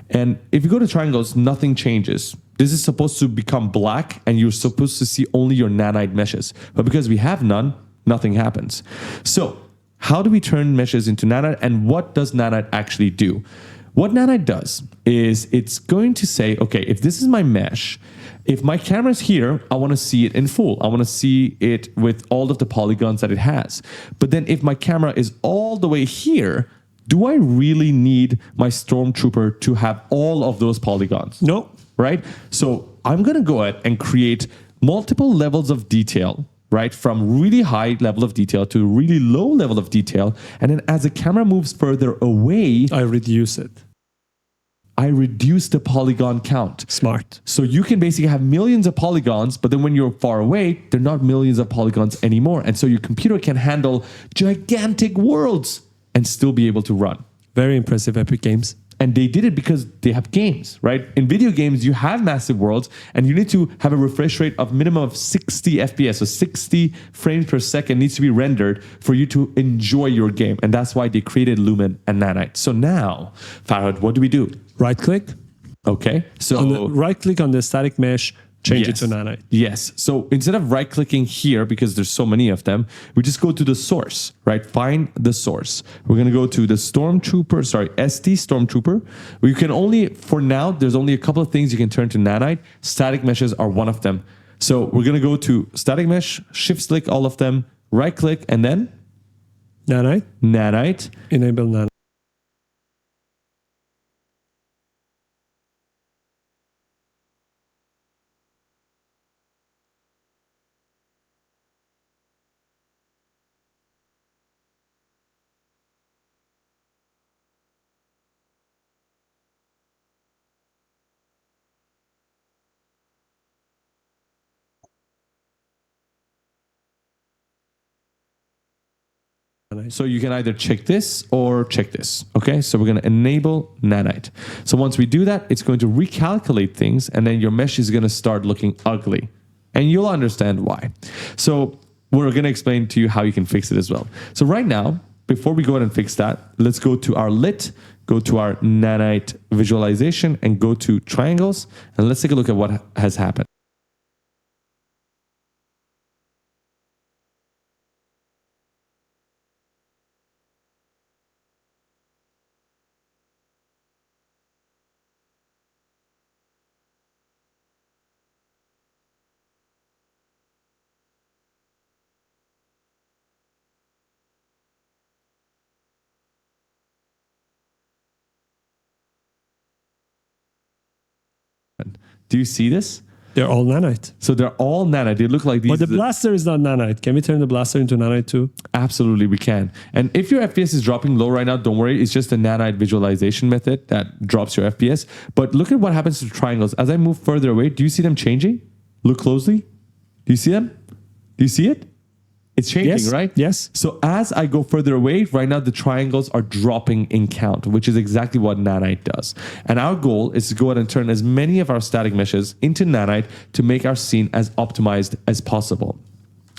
S1: And if you go to triangles, nothing changes. This is supposed to become black and you're supposed to see only your nanite meshes. But because we have none, nothing happens. So how do we turn meshes into nanite, and what does nanite actually do? What nanite does is it's going to say, okay, if this is my mesh, if my camera's here, I want to see it in full. I want to see it with all of the polygons that it has. But then if my camera is all the way here, do I really need my stormtrooper to have all of those polygons?
S2: No.
S1: Right? So I'm going to go ahead and create multiple levels of detail, right? From really high level of detail to really low level of detail. And then as the camera moves further away,
S2: I reduce it.
S1: I reduce the polygon count.
S2: Smart.
S1: So you can basically have millions of polygons, but then when you're far away, they're not millions of polygons anymore. And so your computer can handle gigantic worlds and still be able to run.
S2: Very impressive, Epic Games.
S1: And they did it because they have games, right? In video games, you have massive worlds and you need to have a refresh rate of minimum of 60 FPS. So 60 frames per second needs to be rendered for you to enjoy your game. And that's why they created Lumen and Nanite. So now, Farhad, what do we do?
S2: Right click.
S1: Okay. So
S2: Right click on the static mesh, change
S1: yes.
S2: it to nanite.
S1: Yes. So instead of right clicking here, because there's so many of them, we just go to the source, right? Find the source. We're going to go to the ST Stormtrooper. You can only, for now, there's only a couple of things you can turn to nanite. Static meshes are one of them. So we're going to go to static mesh, shift click all of them, right click, and then
S2: Nanite.
S1: nanite.
S2: Enable nanite.
S1: So you can either check this or check this. Okay, so we're going to enable nanite. So once we do that, it's going to recalculate things, and then your mesh is going to start looking ugly, and you'll understand why. So we're going to explain to you how you can fix it as well. So right now, before we go ahead and fix that, let's go to our lit, go to our nanite visualization, and go to triangles, and let's take a look at what has happened. Do you see this?
S2: They're all nanite.
S1: So they're all nanite. They look like these.
S2: But the blaster is not nanite. Can we turn the blaster into nanite too?
S1: Absolutely, we can. And if your FPS is dropping low right now, don't worry. It's just a nanite visualization method that drops your FPS. But look at what happens to triangles. As I move further away, do you see them changing? Look closely. Do you see them? Do you see it? It's changing,
S2: Yes.
S1: right?
S2: Yes.
S1: So as I go further away, right now the triangles are dropping in count, which is exactly what nanite does. And our goal is to go ahead and turn as many of our static meshes into nanite to make our scene as optimized as possible.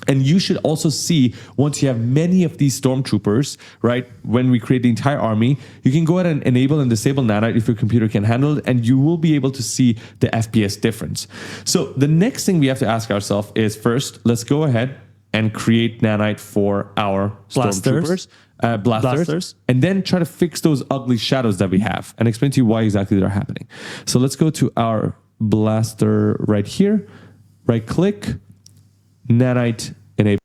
S1: And you should also see, once you have many of these stormtroopers, right, when we create the entire army, you can go ahead and enable and disable nanite if your computer can handle it, and you will be able to see the FPS difference. So the next thing we have to ask ourselves is, first, let's go ahead and create nanite for our
S2: Blasters.
S1: stormtroopers, blasters, and then try to fix those ugly shadows that we have and explain to you why exactly they're happening. So let's go to our blaster right here, right click, nanite enable.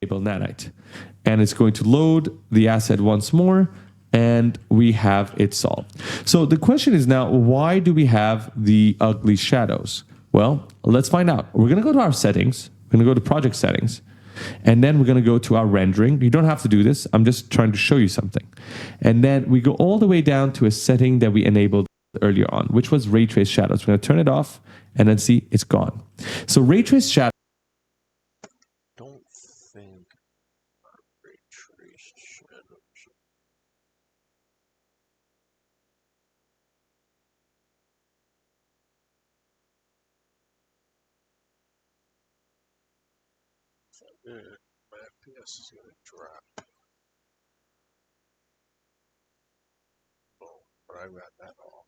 S1: Nanite, and it's going to load the asset once more, and we have it solved. So the question is now, why do we have the ugly shadows? Well, let's find out. We're going to go to our settings. We're going to go to project settings, and then we're going to go to our rendering. You don't have to do this. I'm just trying to show you something. And then we go all the way down to a setting that we enabled earlier on, which was ray trace shadows. We're going to turn it off and then see it's gone. So ray trace shadows.
S3: Don't think ray traced shadows. My FPS is gonna drop. Oh, but I got that off.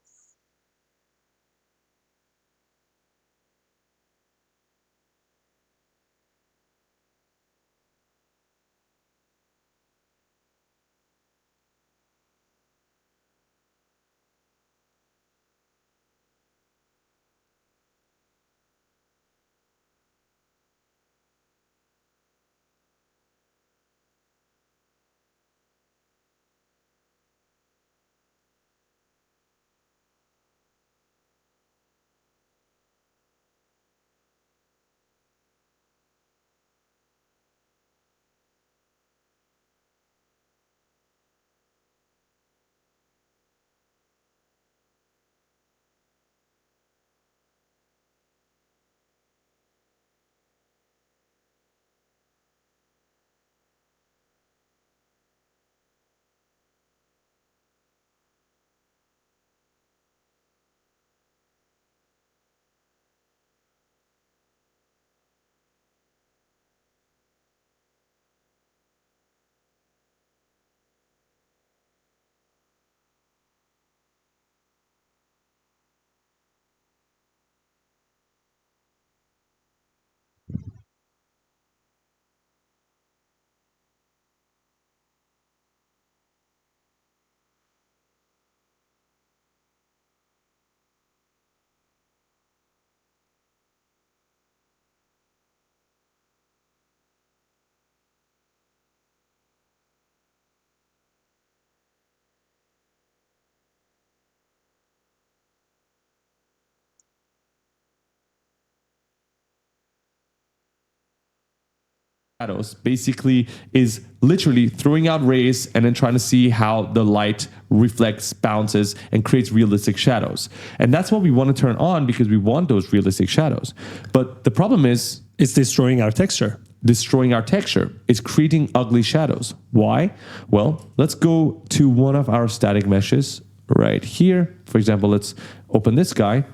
S1: shadows basically is literally throwing out rays and then trying to see how the light reflects, bounces, and creates realistic shadows. And that's what we want to turn on because we want those realistic shadows. But the problem is
S2: It's destroying our texture.
S1: destroying our texture. It's creating ugly shadows. Why? Well, let's go to one of our static meshes right here. For example, let's open this guy.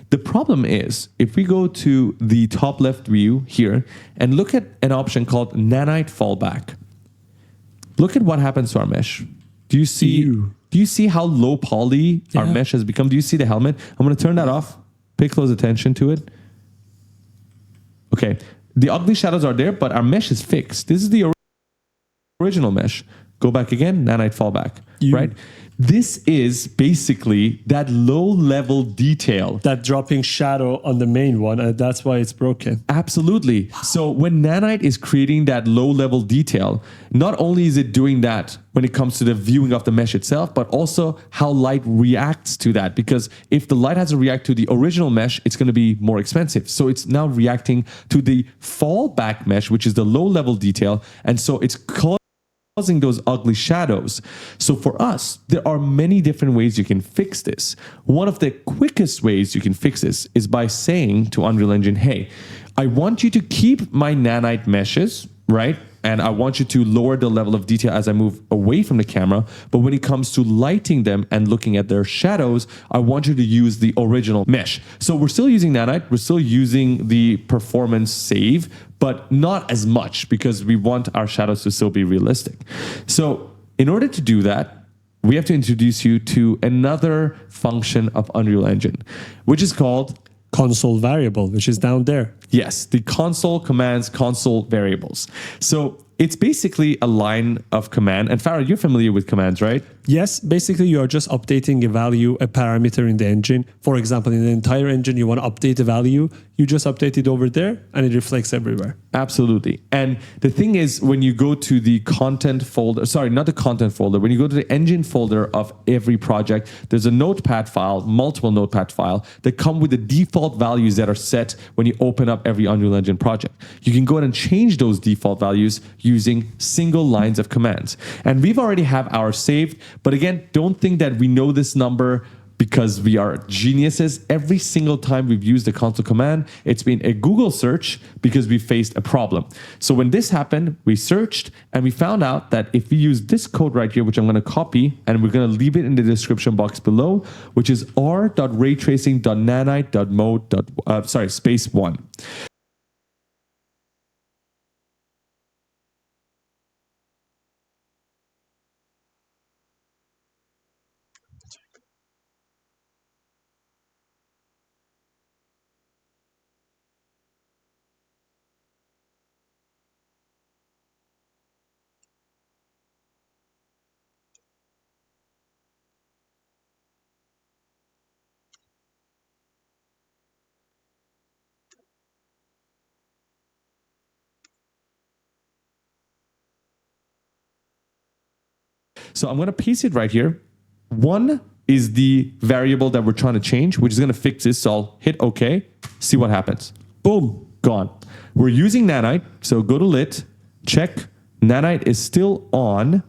S1: The problem is, if we go to the top left view here and look at an option called nanite fallback, look at what happens to our mesh. Do you see?
S2: Ew.
S1: Do you see how low poly our
S2: Yeah.
S1: mesh has become? Do you see the helmet? I'm going to turn that off. Pay close attention to it. Okay, the ugly shadows are there, but our mesh is fixed. This is the original mesh. Go back again, nanite fallback, right? This is basically that low-level detail.
S2: That dropping shadow on the main one, and that's why it's broken.
S1: Absolutely. So when nanite is creating that low-level detail, not only is it doing that when it comes to the viewing of the mesh itself, but also how light reacts to that. Because if the light has to react to the original mesh, it's going to be more expensive. So it's now reacting to the fallback mesh, which is the low-level detail. And so it's causing those ugly shadows. So for us, there are many different ways you can fix this. One of the quickest ways you can fix this is by saying to Unreal Engine, hey, I want you to keep my nanite meshes, right? And I want you to lower the level of detail as I move away from the camera. But when it comes to lighting them and looking at their shadows, I want you to use the original mesh. So we're still using nanite. We're still using the performance save, but not as much because we want our shadows to still be realistic. So in order to do that, we have to introduce you to another function of Unreal Engine, which is called
S2: Console variable, which is down there.
S1: yes, the console commands, console variables. So it's basically a line of command. And Farah, you're familiar with commands, right?
S2: Yes, basically you are just updating a value, a parameter in the engine. For example, in the entire engine, you want to update a value, you just update it over there and it reflects everywhere.
S1: Absolutely. And the thing is, when you go to the content folder, sorry, not the content folder, when you go to the engine folder of every project, there's a notepad file, multiple notepad file that come with the default values that are set when you open up every Unreal Engine project. You can go ahead and change those default values using single lines of commands. And we've already have ours saved. But again, don't think that we know this number because we are geniuses. Every single time we've used the console command, it's been a Google search because we faced a problem. So when this happened, we searched and we found out that if we use this code right here, which I'm going to copy and we're going to leave it in the description box below, which is r.raytracing.nanite.mode. Space 1. So I'm going to paste it right here. 1 is the variable that we're trying to change, which is going to fix this. So I'll hit OK, see what happens. Boom, gone. We're using nanite. So go to lit, check. Nanite is still on,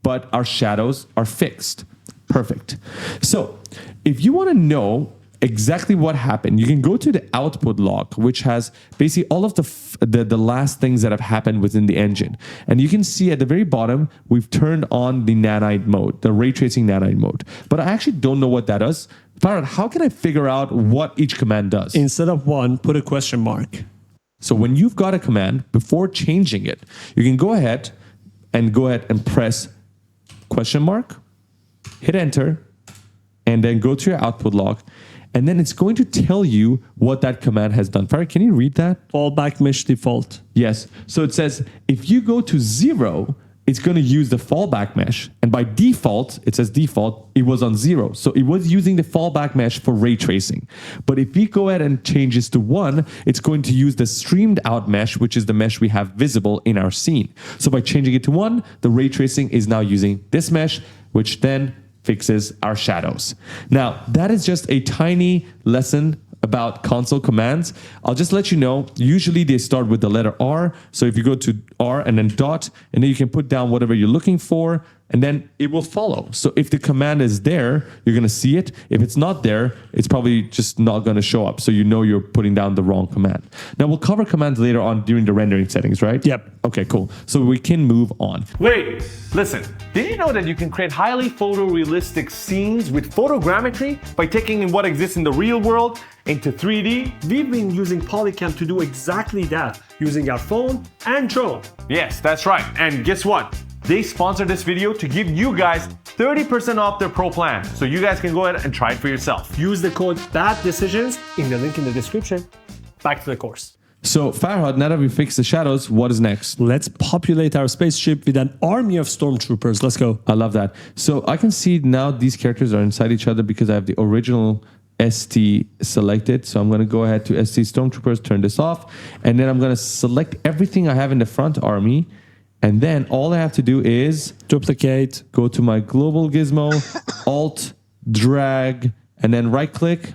S1: but our shadows are fixed. Perfect. So if you want to know exactly what happened, you can go to the output log, which has basically all of the last things that have happened within the engine. And you can see at the very bottom, we've turned on the nanite mode, the ray tracing nanite mode. But I actually don't know what that does. Farad, how can I figure out what each command does?
S2: Instead of 1, put a question mark.
S1: So when you've got a command, before changing it, you can go ahead and press question mark, hit enter, and then go to your output log. And then it's going to tell you what that command has done. Farah, can you read that?
S2: Fallback mesh default.
S1: Yes. So it says, if you go to 0, it's going to use the fallback mesh. And by default, it says default, it was on 0. So it was using the fallback mesh for ray tracing. But if we go ahead and change this to 1, it's going to use the streamed out mesh, which is the mesh we have visible in our scene. So by changing it to 1, the ray tracing is now using this mesh, which then fixes our shadows. Now, that is just a tiny lesson about console commands, I'll just let you know, usually they start with the letter R. So if you go to R and then dot, and then you can put down whatever you're looking for, and then it will follow. So if the command is there, you're going to see it. If it's not there, it's probably just not going to show up. So you know you're putting down the wrong command. Now we'll cover commands later on during the rendering settings, right?
S2: Yep.
S1: Okay, cool. So we can move on.
S4: Wait, listen. Did you know that you can create highly photorealistic scenes with photogrammetry by taking in what exists in the real world into 3D?
S2: We've been using Polycam to do exactly that, using our phone and drone.
S4: Yes, that's right. And guess what? They sponsored this video to give you guys 30% off their pro plan. So you guys can go ahead and try it for yourself.
S2: Use the code BADDECISIONS in the link in the description. Back to the course.
S1: So Farhad, now that we fixed the shadows, what is next?
S2: Let's populate our spaceship with an army of stormtroopers. Let's go.
S1: I love that. So I can see now these characters are inside each other because I have the original ST selected. So I'm going to go ahead to ST Stormtroopers, turn this off, and then I'm going to select everything I have in the front army. And then all I have to do is
S2: Duplicate.
S1: go to my global gizmo, Alt, drag, and then right click.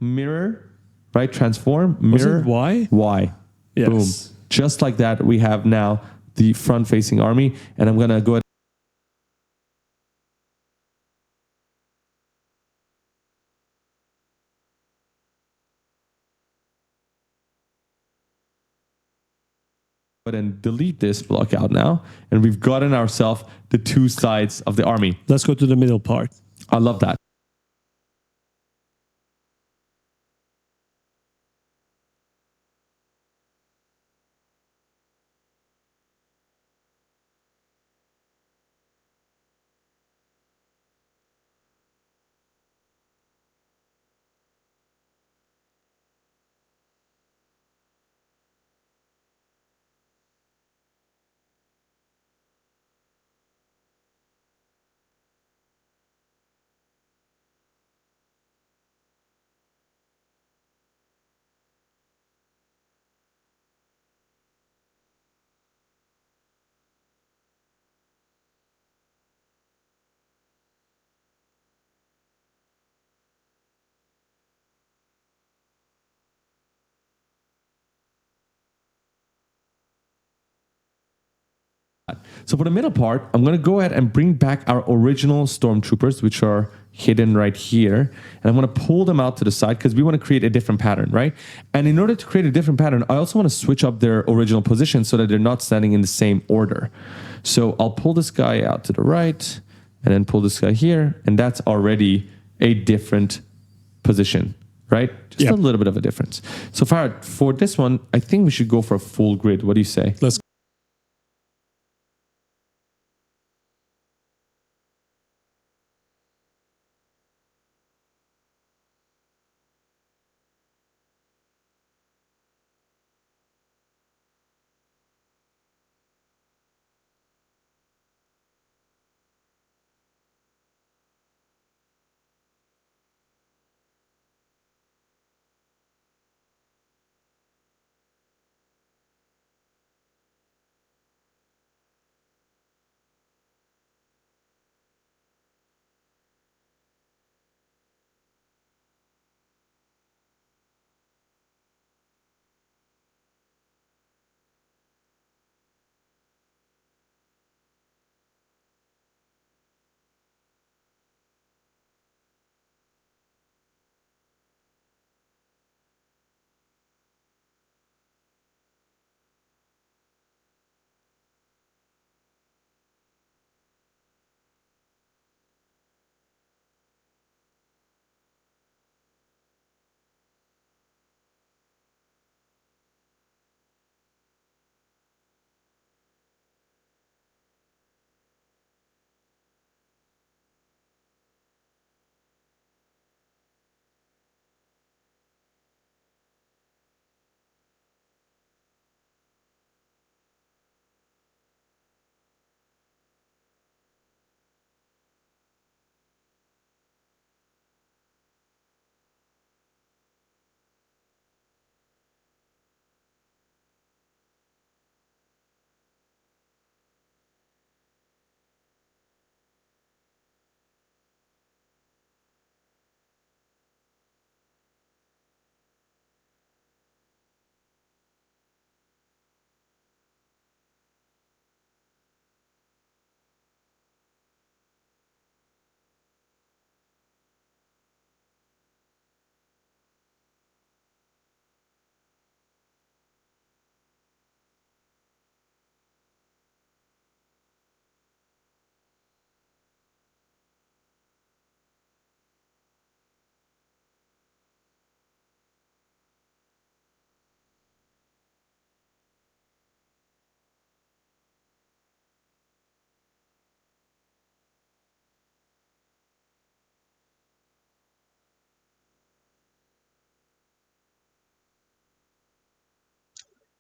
S1: Mirror, right? Transform, mirror.
S2: it Y?
S1: Y.
S2: Yes.
S1: Boom. Just like that, we have now the front-facing army. And I'm going to go ahead and delete this block out now. And we've gotten ourselves the two sides of the army.
S2: Let's go to the middle part.
S1: I love that. So for the middle part, I'm going to go ahead and bring back our original stormtroopers, which are hidden right here. And I'm going to pull them out to the side because we want to create a different pattern, right? And in order to create a different pattern, I also want to switch up their original position so that they're not standing in the same order. So I'll pull this guy out to the right and then pull this guy here. And that's already a different position, right? Just a little bit of a difference. So Farhad, for this one, I think we should go for a full grid. What do you say?
S2: Let's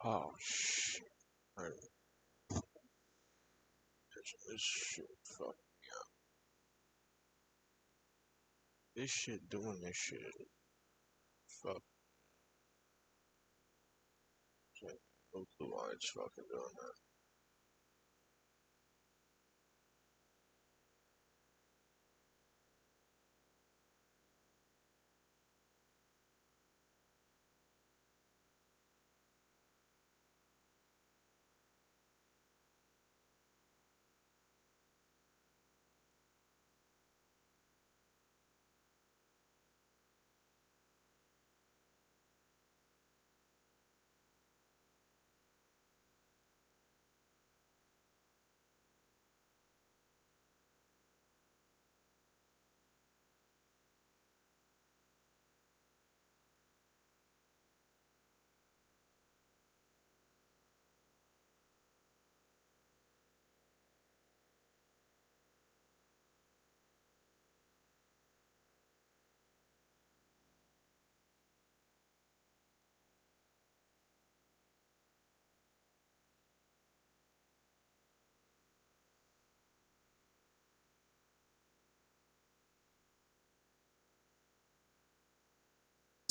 S3: Oh shit. Alright. This shit fuck me up. This shit doing this shit. Fuck. Shit. No clue why it's fucking doing that.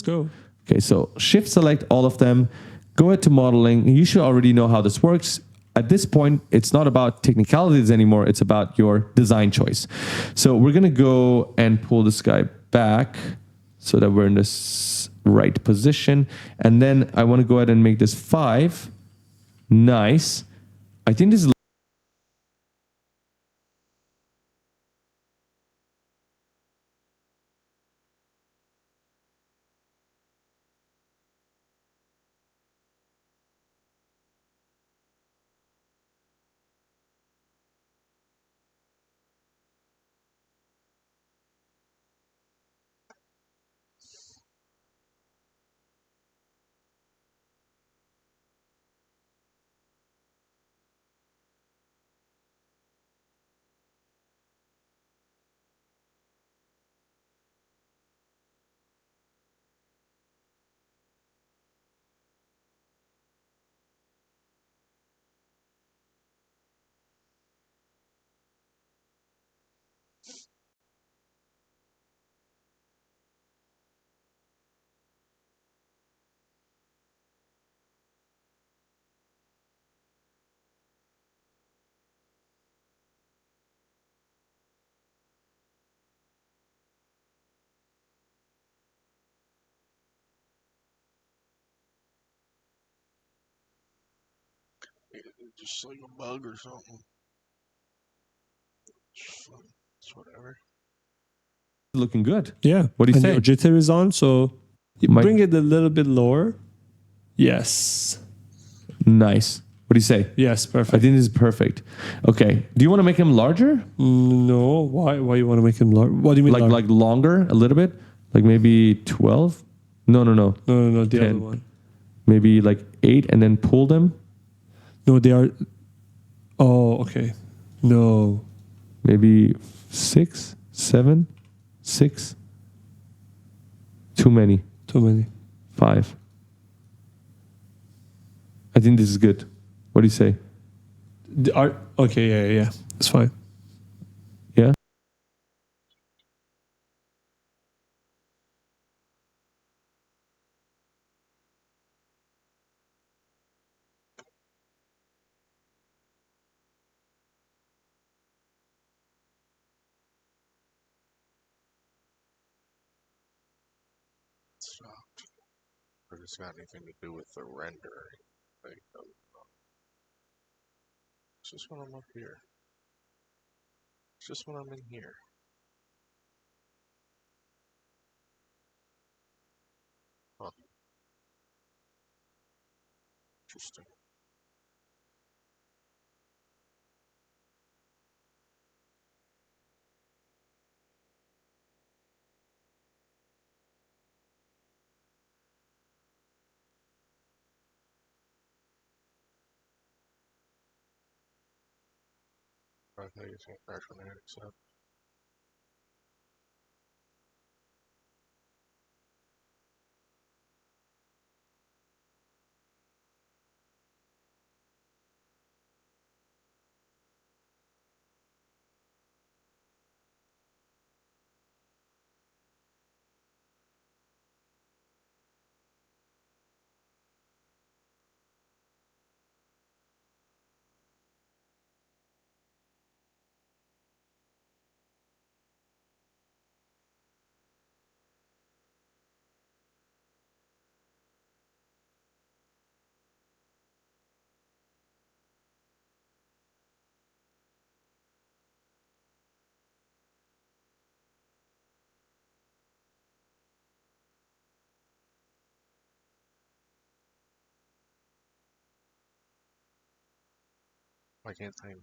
S2: Let's go.
S1: Okay, so shift select all of them, go ahead to modeling. You should already know how this works. At this point, it's not about technicalities anymore. It's about your design choice. So we're going to go and pull this guy back so that we're in this right position. And then I want to go ahead and make this 5. Nice. I think this is
S3: Just like a bug or something. It's whatever.
S1: looking good.
S2: Yeah.
S1: What do you
S2: And
S1: say?
S2: your jitter is on, so you
S1: My-
S2: bring it a little bit lower. Yes.
S1: Nice. What do you say?
S2: Yes,
S1: I
S2: perfect.
S1: think this is perfect. Okay. Do you want to make him larger?
S2: No, why? Why you want to make him large? What do you mean large?
S1: Like longer a little bit? Like maybe 12? No.
S2: no, the
S1: 10.
S2: other one.
S1: Maybe like 8 and then pull them?
S2: No, they are. Oh, okay. No.
S1: Maybe 6, 7, 6. Too many.
S2: Too many.
S1: 5. I think this is good. What do you say?
S2: Okay, yeah. It's fine.
S1: Yeah?
S3: Stopped. Or it's got anything to do with the rendering. Like, it's just when I'm up here. It's just when I'm in here. Huh. Interesting. I think it's actually accept. Why can't I?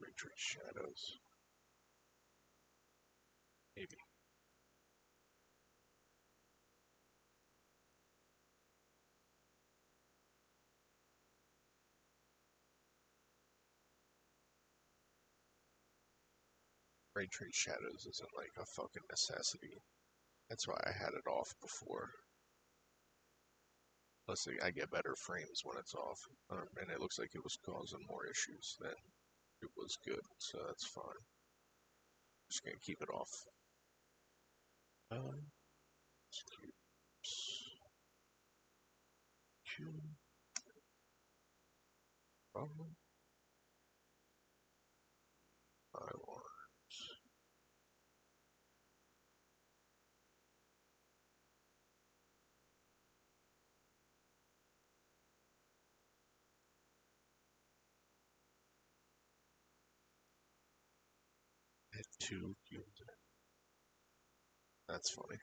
S3: Ray trace shadows. Maybe. Ray trace shadows isn't like a fucking necessity. That's why I had it off before. Plus, I get better frames when it's off, and it looks like it was causing more issues than it was good, so that's fine. Just gonna keep it off. Problem. I want hit 2 unit. That's funny.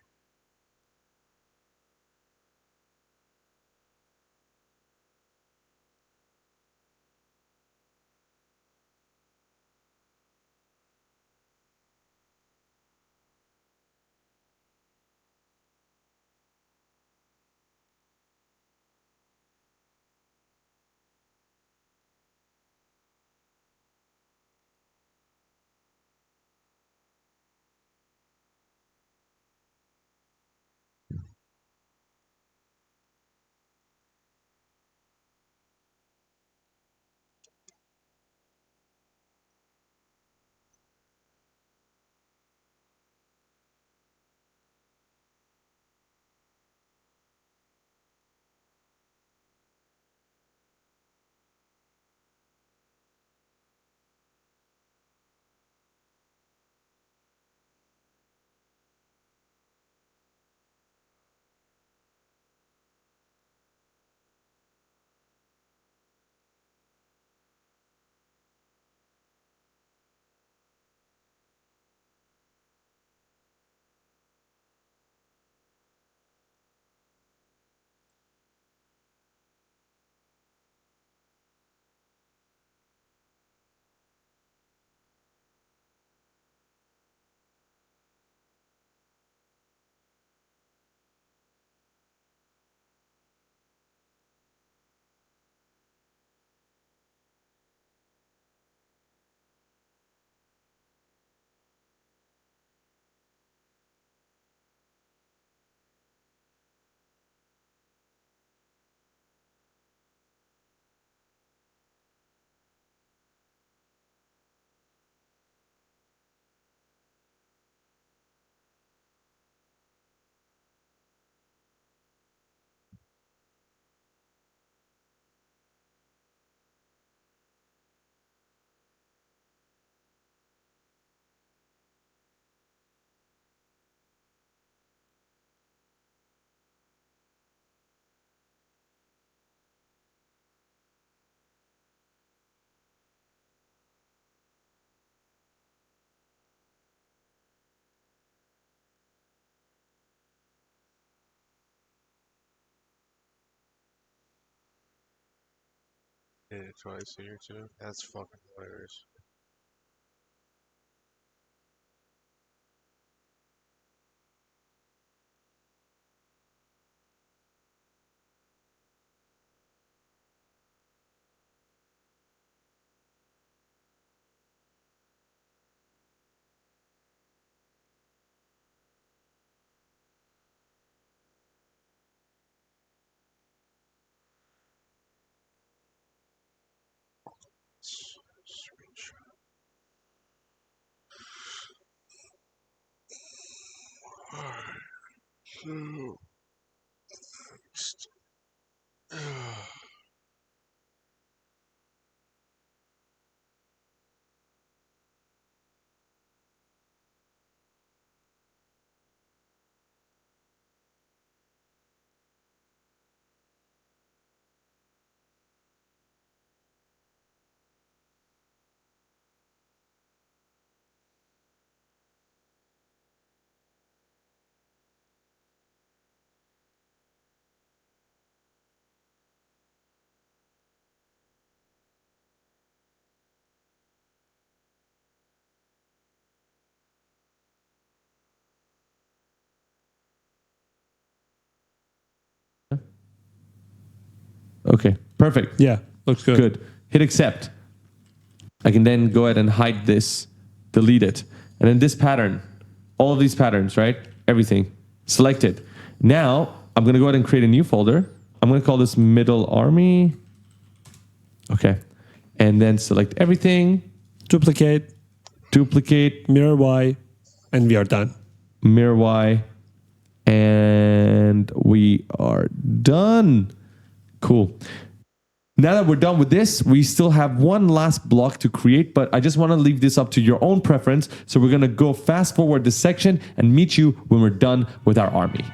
S3: Did it twice here too. That's fucking hilarious. Screenshot. Alright. So next.
S1: Okay, perfect.
S2: Yeah, looks good.
S1: Good. Hit accept. I can then go ahead and hide this, delete it. And then this pattern, all of these patterns, right? Everything, select it. Now, I'm going to go ahead and create a new folder. I'm going to call this middle army. Okay. And then select everything,
S2: Duplicate,
S1: duplicate,
S2: mirror Y, and we are done.
S1: mirror Y, and we are done. Cool. Now that we're done with this, we still have one last block to create, but I just want to leave this up to your own preference. So we're going to go fast forward this section and meet you when we're done with our army.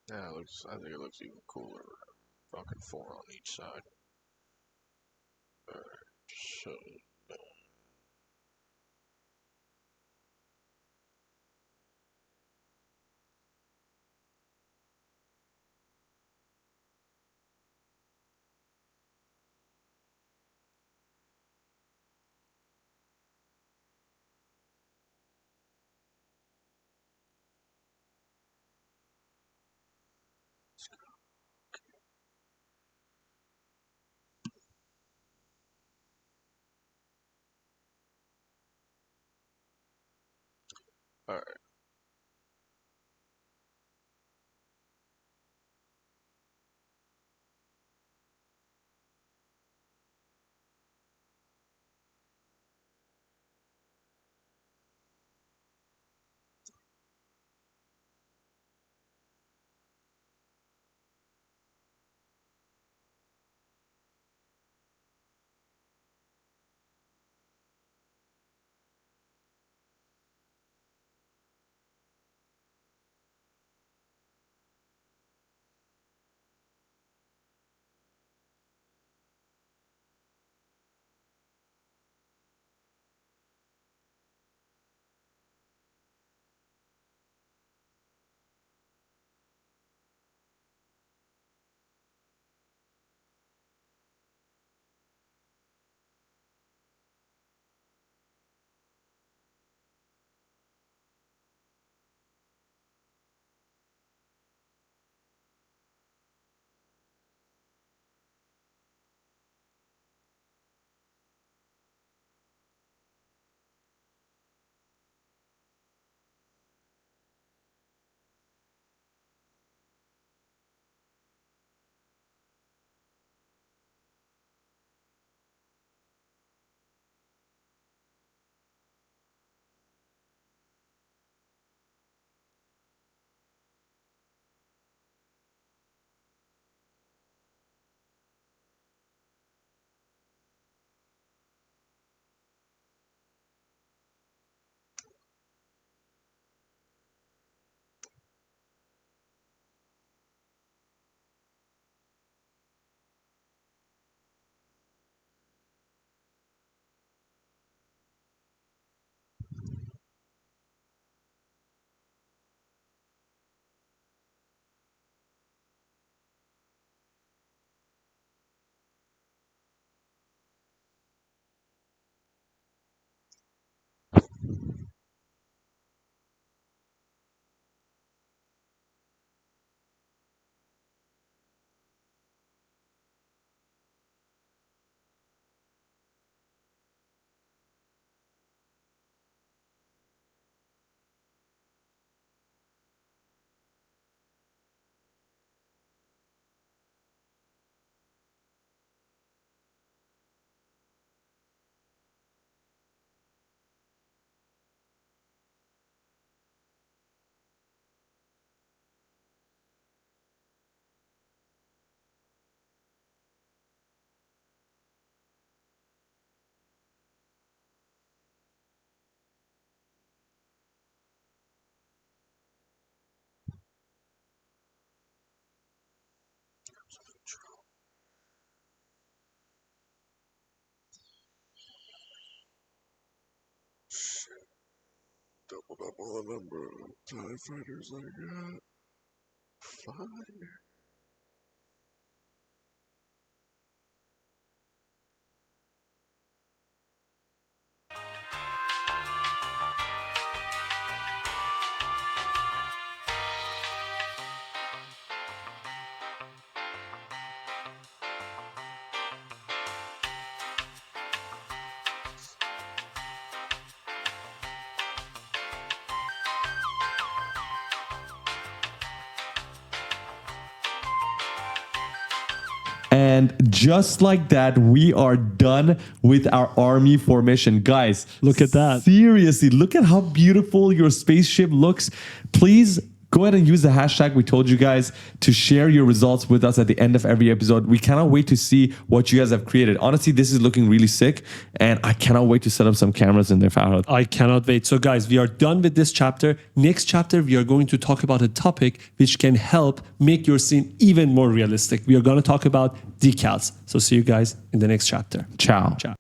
S3: Yeah, I think it looks even cooler. Fucking 4 on each side. Alright, so alright. Shit, doubled up on the number of TIE fighters I got. Fine.
S1: And just like that, we are done with our army formation. Guys,
S2: Look at that.
S1: Seriously, look at how beautiful your spaceship looks. Please Go ahead and use the hashtag we told you guys to share your results with us at the end of every episode. We cannot wait to see what you guys have created. Honestly, this is looking really sick, and I cannot wait to set up some cameras in there, Farhad.
S2: I cannot wait. So guys, we are done with this chapter. Next chapter, we are going to talk about a topic which can help make your scene even more realistic. We are going to talk about decals. So see you guys in the next chapter.
S1: Ciao.
S2: Ciao.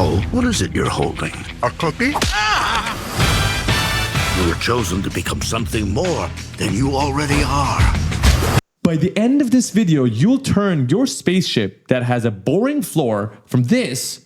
S5: Oh, what is it you're holding?
S6: A cookie?
S5: You were chosen to become something more than you already are.
S1: By the end of this video, you'll turn your spaceship that has a boring floor from this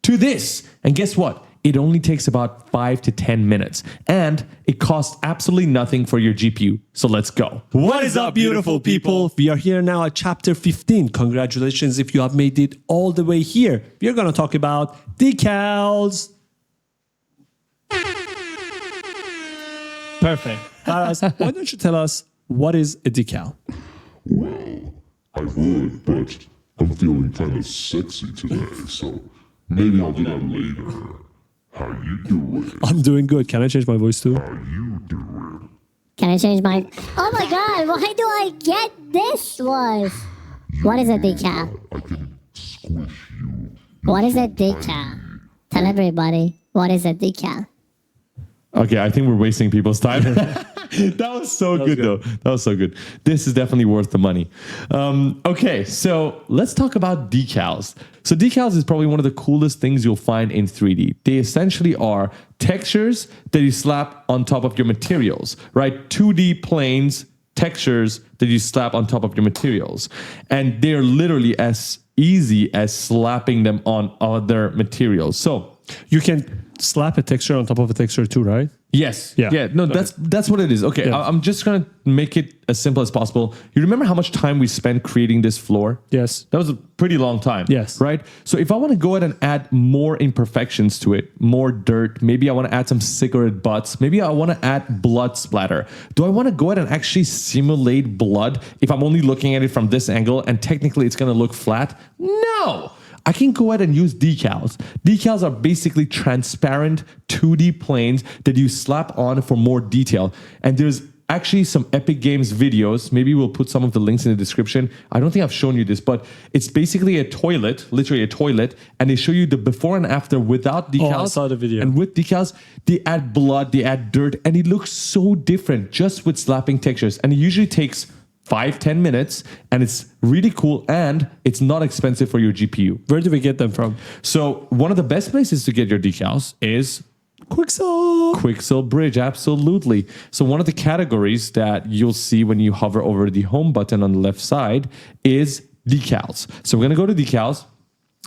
S1: to this. And guess what? It only takes about 5 to 10 minutes. And it costs absolutely nothing for your GPU. So let's go.
S2: What is up, beautiful people? We are here now at chapter 15. Congratulations if you have made it all the way here. We are going to talk about decals. Perfect. Aras, why don't you tell us what is a decal?
S6: Well, I would, but I'm feeling kind of sexy today, so maybe I'll do that later. How you doing?
S2: I'm doing good. Can I change my voice too?
S6: How you doing?
S7: Can I change mine? Oh my god, why do I get this one? What is a decal?
S6: I can squish you.
S7: What is a decal? Tell everybody, what is a decal?
S1: Okay, I think we're wasting people's time. That was so good, though. That was so good. This is definitely worth the money. Okay, so let's talk about decals. So decals is probably one of the coolest things you'll find in 3D. They essentially are textures that you slap on top of your materials, right? 2D planes, textures that you slap on top of your materials. And they're literally as easy as slapping them on other materials. So
S2: You can slap a texture on top of a texture too, right?
S1: yes.
S2: Yeah.
S1: Yeah. No, that's what it is. Okay.
S2: Yeah.
S1: I'm just going to make it as simple as possible. You remember how much time we spent creating this floor?
S2: Yes.
S1: That was a pretty long time.
S2: Yes.
S1: Right? So if I want to go ahead and add more imperfections to it, more dirt, maybe I want to add some cigarette butts, maybe I want to add blood splatter. Do I want to go ahead and actually simulate blood if I'm only looking at it from this angle and technically it's going to look flat? No. I can go ahead and use decals. Decals are basically transparent 2D planes that you slap on for more detail. And there's actually some Epic Games videos. Maybe we'll put some of the links in the description. I don't think I've shown you this, but it's basically a toilet, literally a toilet, and they show you the before and after without decals.
S2: Oh, I saw the video.
S1: And with decals, they add blood, they add dirt, and it looks so different just with slapping textures. And it usually takes 5-10 minutes, and it's really cool, and it's not expensive for your GPU.
S2: Where do we get them from?
S1: So one of the best places to get your decals is Quixel Bridge, absolutely. So one of the categories that you'll see when you hover over the home button on the left side is decals. So we're going to go to decals.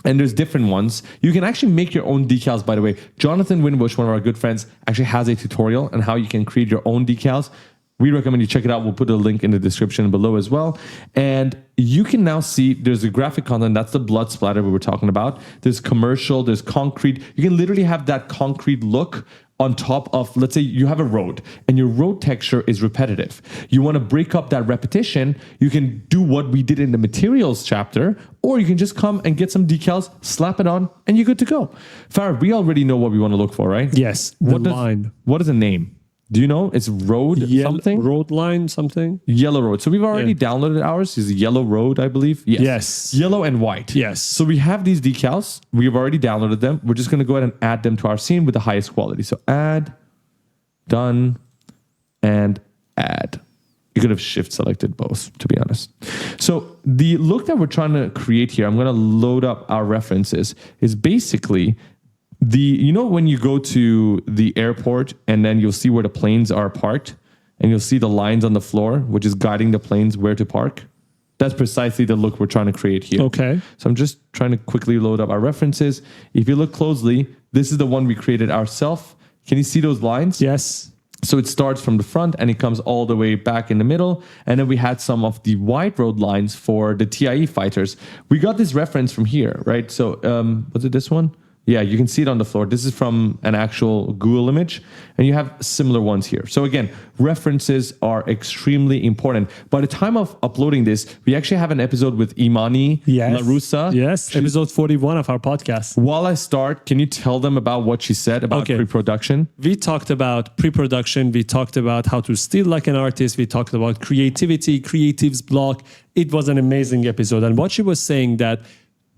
S1: And there's different ones. You can actually make your own decals, by the way. Jonathan Winbush, one of our good friends, actually has a tutorial on how you can create your own decals. We recommend you check it out. We'll put a link in the description below as well. And you can now see there's the graphic content. That's the blood splatter we were talking about. There's commercial, there's concrete. You can literally have that concrete look on top of, let's say you have a road and your road texture is repetitive. You want to break up that repetition. You can do what we did in the materials chapter, or you can just come and get some decals, slap it on, and you're good to go. Farah, we already know what we want to look for, right?
S2: Yes. Line.
S1: What is the name? Do you know? It's road something?
S2: Road line something?
S1: Yellow road. So we've already downloaded ours. It's yellow road, I believe.
S2: Yes.
S1: Yellow and white.
S2: Yes.
S1: So we have these decals. We've already downloaded them. We're just going to go ahead and add them to our scene with the highest quality. So add, done, and add. You could have shift selected both, to be honest. So the look that we're trying to create here, I'm going to load up our references, is basically when you go to the airport and then you'll see where the planes are parked and you'll see the lines on the floor, which is guiding the planes where to park. That's precisely the look we're trying to create here.
S2: Okay.
S1: So I'm just trying to quickly load up our references. If you look closely, this is the one we created ourselves. Can you see those lines?
S2: Yes.
S1: So it starts from the front and it comes all the way back in the middle. And then we had some of the white road lines for the TIE fighters. We got this reference from here, right? So was it this one? Yeah, you can see it on the floor. This is from an actual Google image, and you have similar ones here. So again, references are extremely important. By the time of uploading this, we actually have an episode with Imani Larusa.
S2: Yes, episode 41 of our podcast.
S1: While I start, can you tell them about what she said about pre-production?
S2: We talked about pre-production. We talked about how to steal like an artist. We talked about creativity, creative's block. It was an amazing episode. And what she was saying that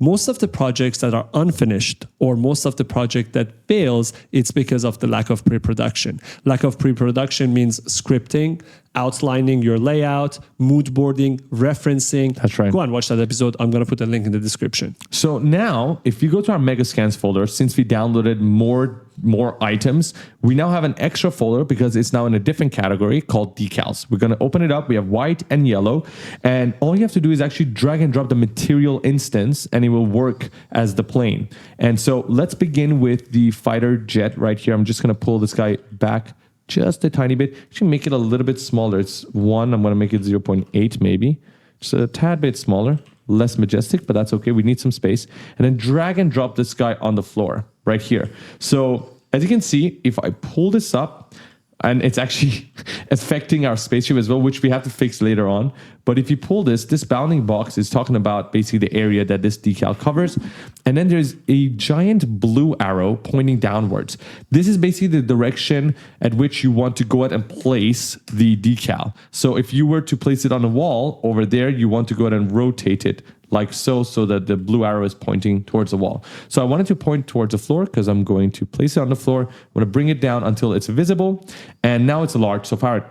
S2: most of the projects that are unfinished or most of the project that fails, it's because of the lack of pre-production. Lack of pre-production means scripting, outlining your layout, mood boarding, referencing.
S1: That's right.
S2: Go and watch that episode. I'm going to put a link in the description.
S1: So now, if you go to our Megascans folder, since we downloaded more items, we now have an extra folder because it's now in a different category called decals. We're going to open it up. We have white and yellow. And all you have to do is actually drag and drop the material instance and it will work as the plane. And so let's begin with the fighter jet right here. I'm just going to pull this guy back just a tiny bit. Actually make it a little bit smaller. It's 1. I'm going to make it 0.8 maybe. Just a tad bit smaller, less majestic, but that's okay. We need some space. And then drag and drop this guy on the floor right here. So as you can see, if I pull this up, and it's actually affecting our spaceship as well, which we have to fix later on. But if you pull this bounding box is talking about basically the area that this decal covers. And then there's a giant blue arrow pointing downwards. This is basically the direction at which you want to go ahead and place the decal. So if you were to place it on a wall over there, you want to go ahead and rotate it like so that the blue arrow is pointing towards the wall. So I wanted to point towards the floor because I'm going to place it on the floor. I'm going to bring it down until it's visible. And now it's large. So far,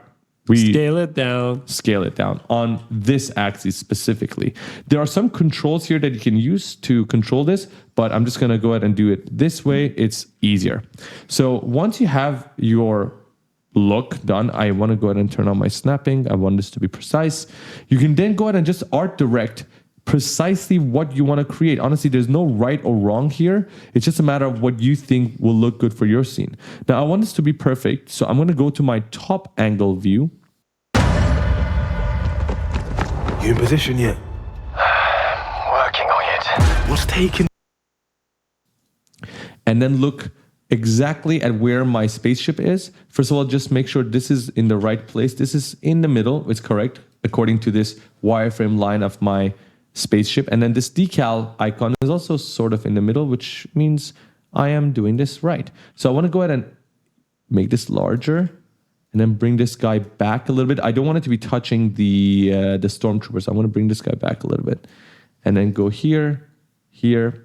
S1: we
S2: scale it down
S1: on this axis specifically. There are some controls here that you can use to control this, but I'm just going to go ahead and do it this way. It's easier. So once you have your look done, I want to go ahead and turn on my snapping. I want this to be precise. You can then go ahead and just art direct precisely what you want to create. Honestly, there's no right or wrong here. It's just a matter of what you think will look good for your scene. Now, I want this to be perfect, so I'm going to go to my top angle view.
S5: You in position yet?
S8: Working on it.
S5: What's taking?
S1: And then look exactly at where my spaceship is. First of all, just make sure this is in the right place. This is in the middle. It's correct according to this wireframe line of my spaceship. And then this decal icon is also sort of in the middle, which means I am doing this right. So I want to go ahead and make this larger and then bring this guy back a little bit. I don't want it to be touching the stormtroopers. I want to bring this guy back a little bit and then go here,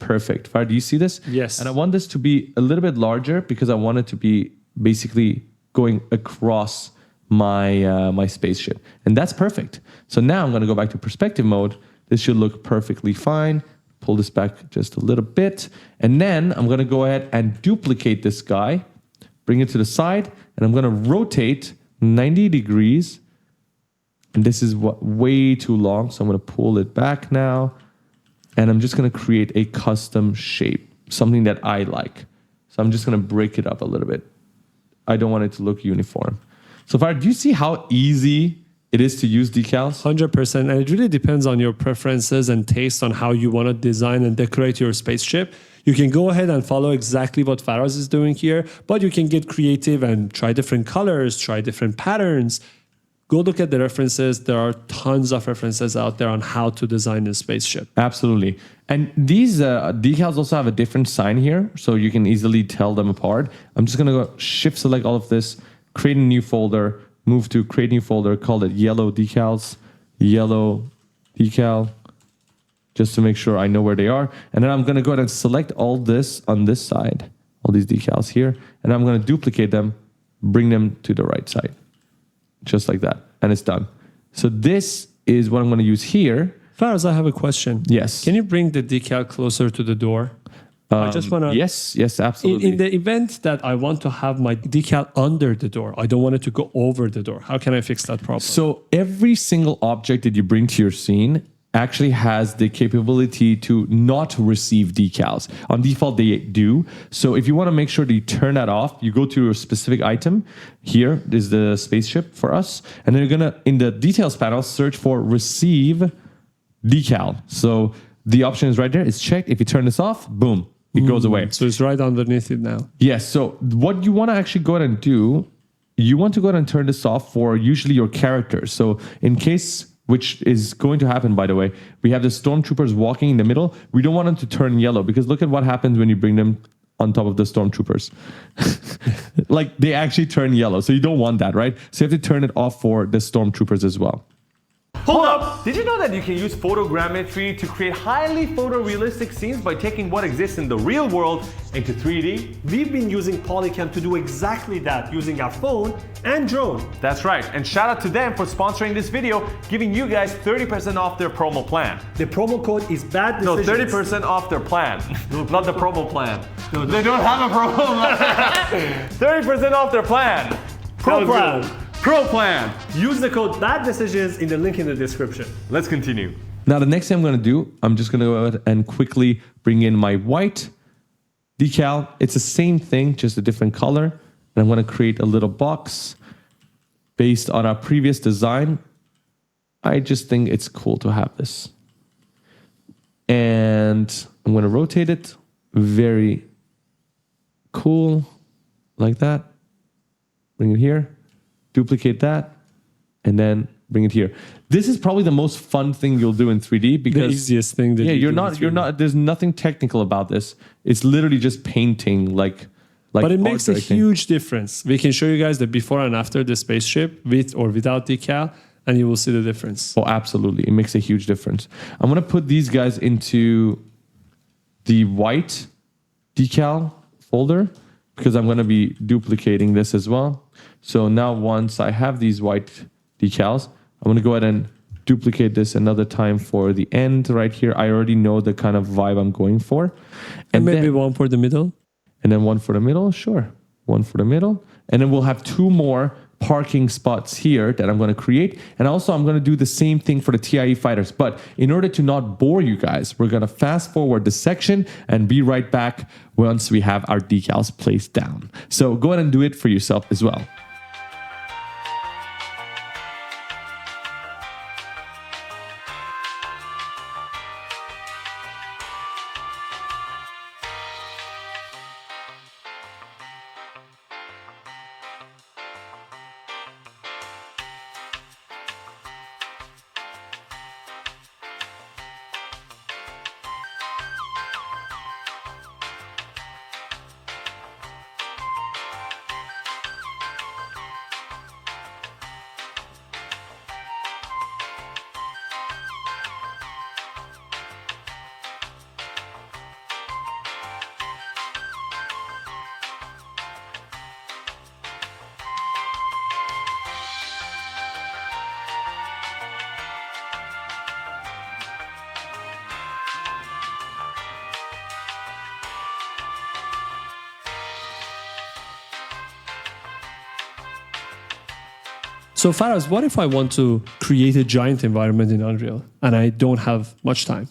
S1: perfect. Fire, do you see this?
S2: Yes.
S1: And I want this to be a little bit larger because I want it to be basically going across my spaceship. And that's perfect. So now I'm going to go back to perspective mode. This should look perfectly fine. Pull this back just a little bit. And then I'm going to go ahead and duplicate this guy, bring it to the side, and I'm going to rotate 90 degrees. And this is way too long, so I'm going to pull it back now. And I'm just going to create a custom shape, something that I like. So I'm just going to break it up a little bit. I don't want it to look uniform. So far, do you see how easy it is to use decals?
S2: 100%. And it really depends on your preferences and taste on how you want to design and decorate your spaceship. You can go ahead and follow exactly what Faraz is doing here, but you can get creative and try different colors, try different patterns. Go look at the references. There are tons of references out there on how to design a spaceship.
S1: Absolutely. And these decals also have a different sign here, so you can easily tell them apart. I'm just going to go shift select all of this, create a new folder, move to create new folder, call it yellow decals, yellow decal, just to make sure I know where they are. And then I'm going to go ahead and select all this on this side, all these decals here, and I'm going to duplicate them, bring them to the right side, just like that. And it's done. So this is what I'm going to use here.
S2: Faraz, I have a question.
S1: Yes.
S2: Can you bring the decal closer to the door? I just want to...
S1: Yes, absolutely.
S2: In the event that I want to have my decal under the door, I don't want it to go over the door. How can I fix that problem?
S1: So every single object that you bring to your scene actually has the capability to not receive decals. On default, they do. So if you want to make sure that you turn that off, you go to your specific item. Here is the spaceship for us. And then you're going to, in the details panel, search for receive decal. So the option is right there. It's checked. If you turn this off, boom. it goes away.
S2: So it's right underneath it now.
S1: Yes. So what you want to actually go ahead and do, you want to go ahead and turn this off for usually your characters. So in case, which is going to happen, by the way, we have the stormtroopers walking in the middle. We don't want them to turn yellow because look at what happens when you bring them on top of the stormtroopers. Like they actually turn yellow. So you don't want that, right? So you have to turn it off for the stormtroopers as well.
S4: Hold up! Did you know that you can use photogrammetry to create highly photorealistic scenes by taking what exists in the real world into 3D?
S2: We've been using Polycam to do exactly that using our phone and drone.
S4: That's right, and shout out to them for sponsoring this video, giving you guys 30% off their promo plan.
S2: The promo code is bad
S4: No,
S2: decisions.
S4: 30% off their plan, not the promo plan. No, they don't have a promo plan. 30% off their plan.
S2: Pro plan.
S4: Pro plan.
S2: Use the code bad decisions in the link in the description.
S4: Let's continue.
S1: Now, the next thing I'm going to do, I'm just going to go ahead and quickly bring in my white decal. It's the same thing, just a different color. And I'm going to create a little box based on our previous design. I just think it's cool to have this. And I'm going to rotate it. Very cool. Like that. Bring it here. Duplicate that. And then bring it here. This is probably the most fun thing you'll do in 3D because
S2: The easiest thing that
S1: you're not, there's nothing technical about this. It's literally just painting like
S2: But it
S1: art
S2: makes a
S1: directing.
S2: huge difference. We can show you guys the before and after the spaceship with or without decal, and you will see the difference.
S1: Oh, absolutely. It makes a huge difference. I'm going to put these guys into the white decal folder because I'm going to be duplicating this as well. So now once I have these white decals, I'm going to go ahead and duplicate this another time for the end right here. I already know the kind of vibe I'm going for.
S2: And maybe
S1: then,
S2: one for the middle.
S1: and then one for the middle. Sure. One for the middle. And then we'll have two more parking spots here that I'm going to create. And also I'm going to do the same thing for the TIE fighters. But in order to not bore you guys, we're going to fast forward this section and be right back once we have our decals placed down. So go ahead and do it for yourself as well.
S2: So Faraz, what if I want to create a giant environment in Unreal and I don't have much time?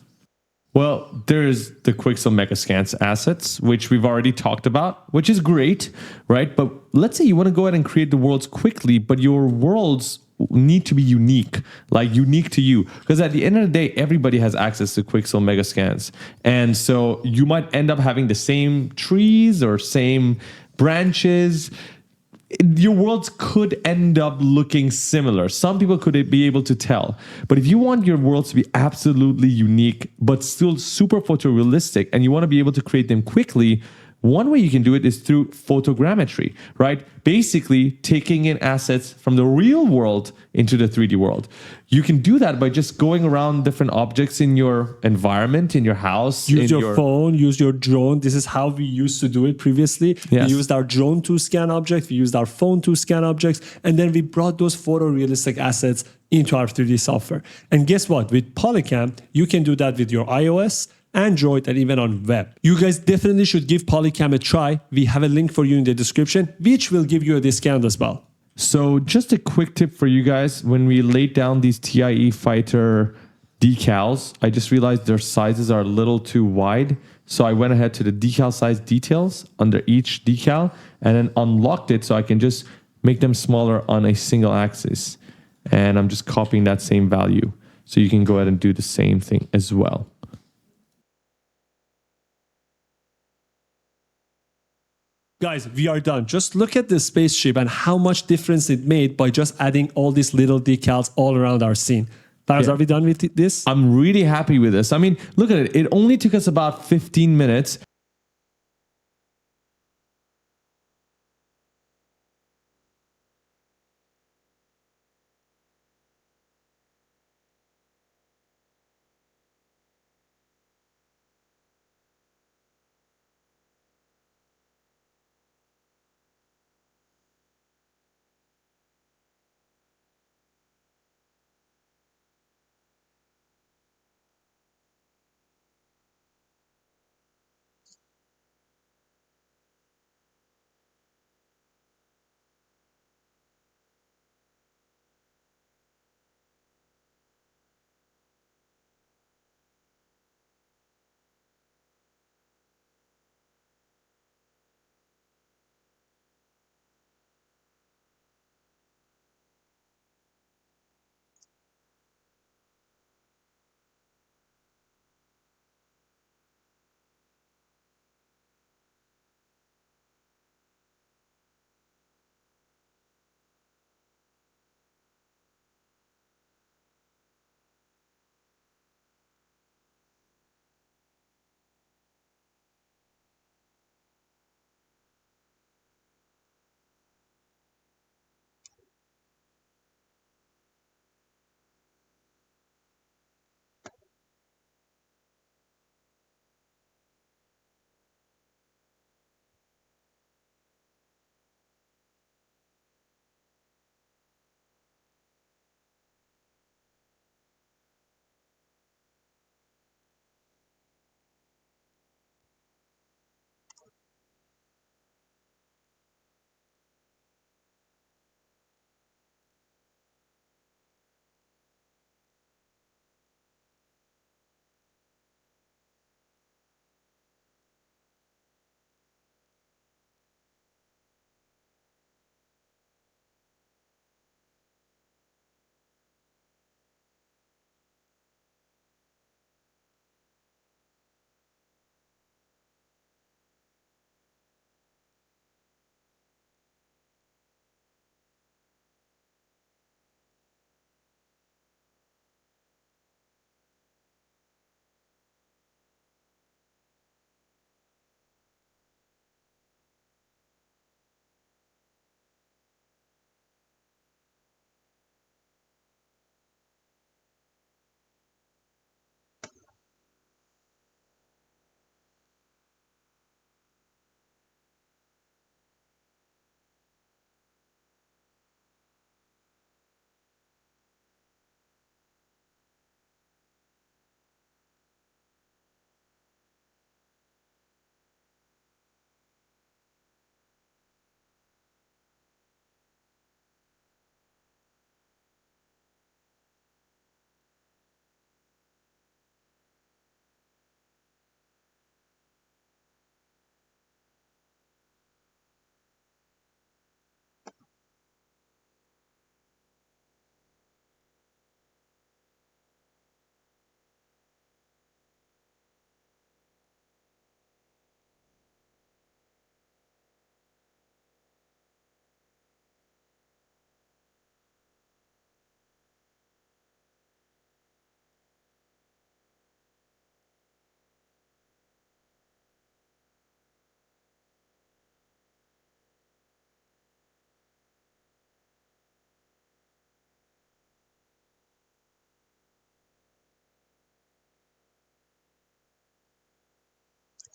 S1: Well, there's the Quixel Megascans assets, which we've already talked about, which is great, right? But let's say you want to go ahead and create the worlds quickly, but your worlds need to be unique, like unique to you. Because at the end of the day, everybody has access to Quixel Megascans. And so you might end up having the same trees or same branches. Your worlds could end up looking similar. Some people could be able to tell. But if you want your worlds to be absolutely unique, but still super photorealistic, and you want to be able to create them quickly, one way you can do it is through photogrammetry, right? Basically, taking in assets from the real world into the 3D world. You can do that by just going around different objects in your environment, in your house.
S2: Use your phone, use your drone. This is how we used to do it previously.
S1: Yes.
S2: We used our drone to scan objects. We used our phone to scan objects. And then we brought those photorealistic assets into our 3D software. And guess what? With Polycam, you can do that with your iOS, Android, and even on web. You guys definitely should give Polycam a try. We have a link for you in the description, which will give you a discount as well.
S1: So just a quick tip for you guys. When we laid down these TIE fighter decals, I just realized their sizes are a little too wide. So I went ahead to the decal size details under each decal and then unlocked it so I can just make them smaller on a single axis. And I'm just copying that same value. So you can go ahead and do the same thing as well.
S2: Guys, we are done. Just look at the spaceship and how much difference it made by just adding all these little decals all around our scene. Faraz,
S1: Yeah.
S2: are we done with this?
S1: I'm really happy with this. I mean, look at it. It only took us about 15 minutes.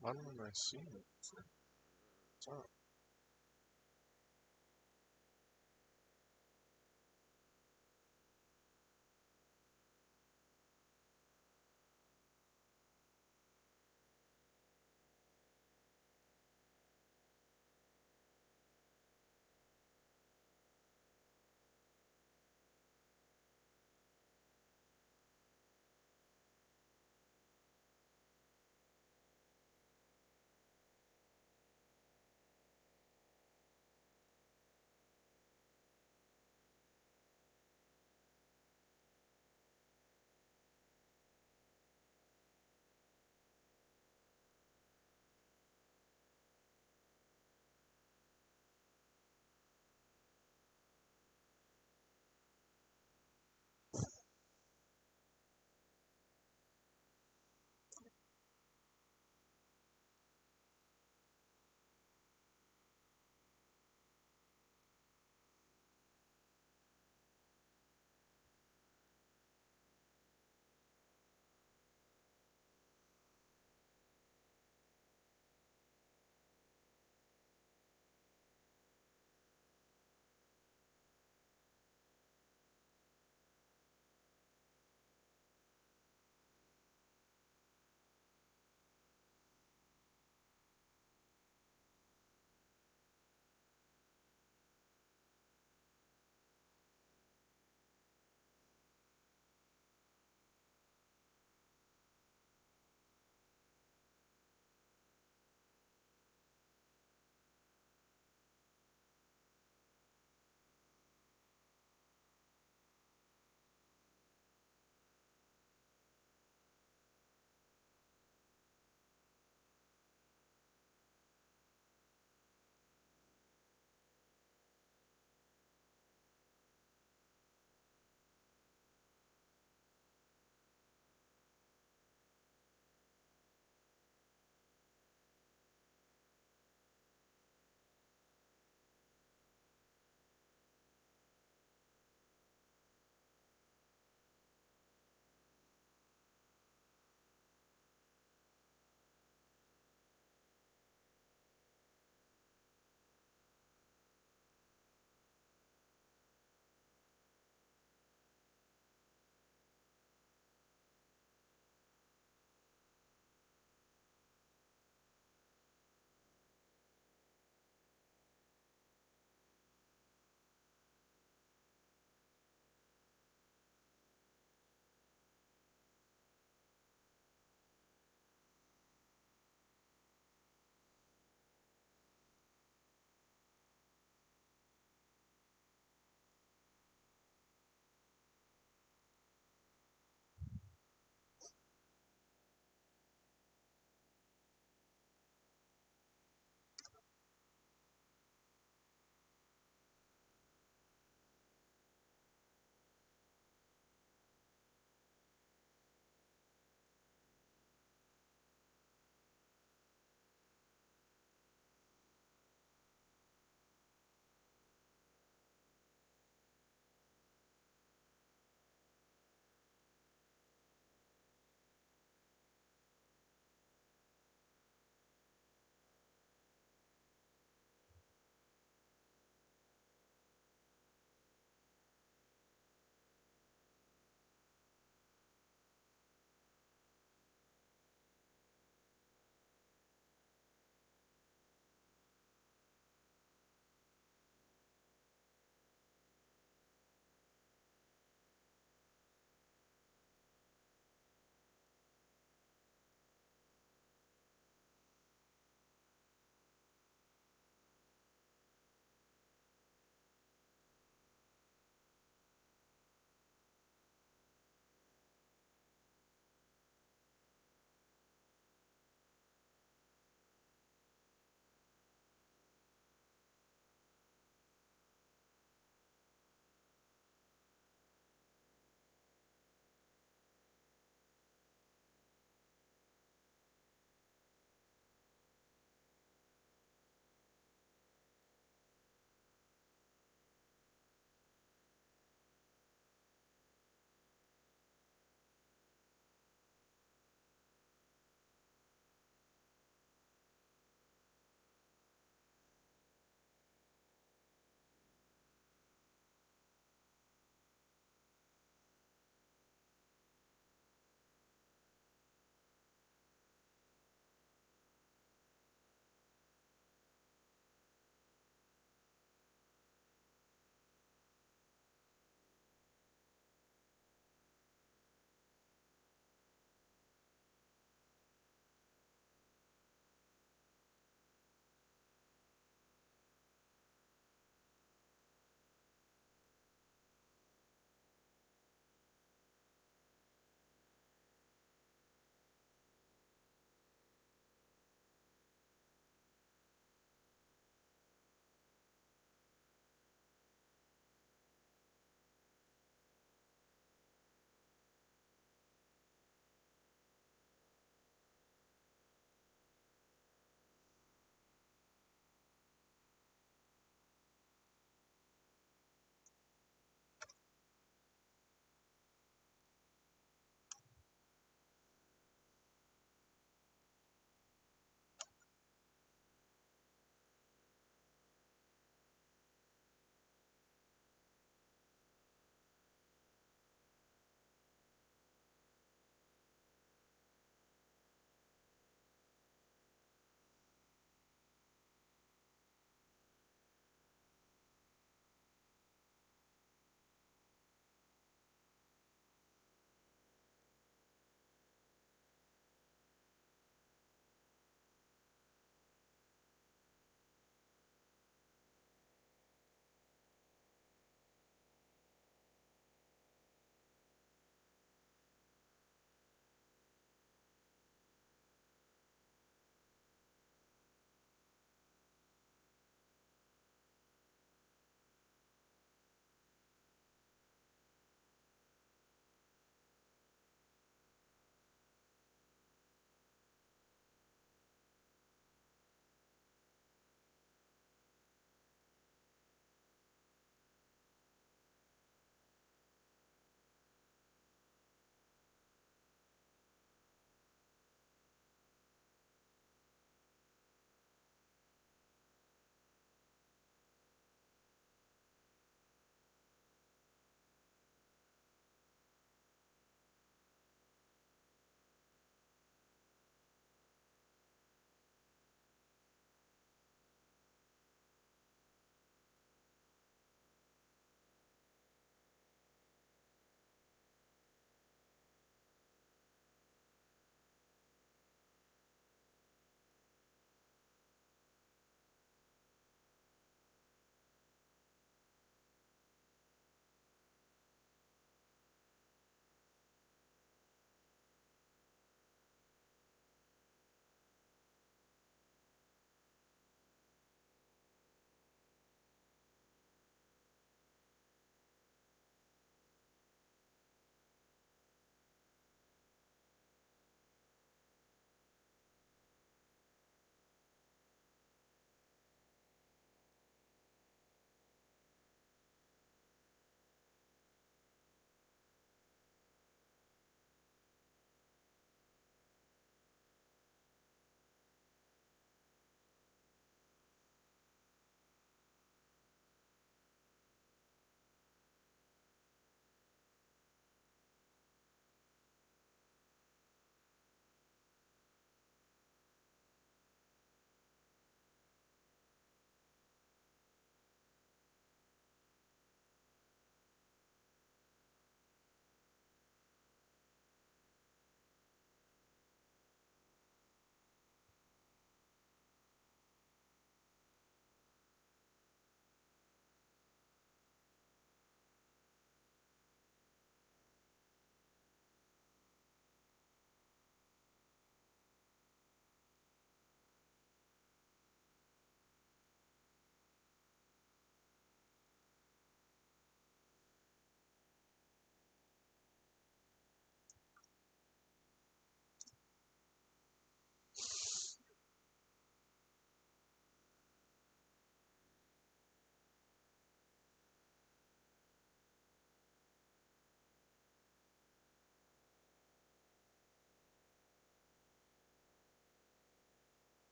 S3: Why don't I see it? Sorry.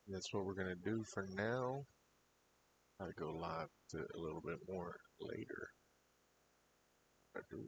S3: That's what we're gonna do for now. I'll go live to a little bit more later. I do.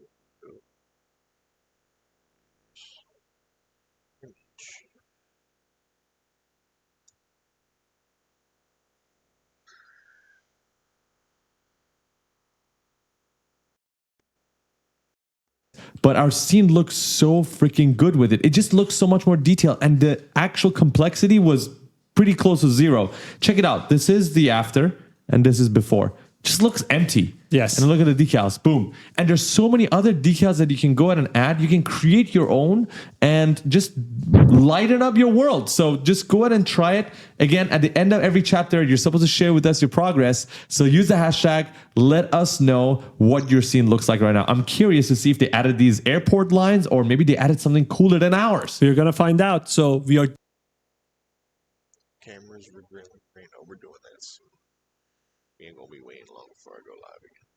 S1: But our scene looks so freaking good with it. It just looks so much more detailed, and the actual complexity was pretty close to zero. Check it out. This is the after, and this is before. Just looks empty.
S2: Yes.
S1: And look at the decals. Boom. And there's so many other decals that you can go ahead and add. You can create your own and just lighten up your world. So just go ahead and try it. Again, at the end of every chapter, you're supposed to share with us your progress. So use the hashtag. Let us know what your scene looks like right now. I'm curious to see if they added these airport lines or maybe they added something cooler than ours.
S2: So you're gonna find out. So we are
S3: Cameras were green. We're doing that soon. We ain't gonna be waiting long before I go live again.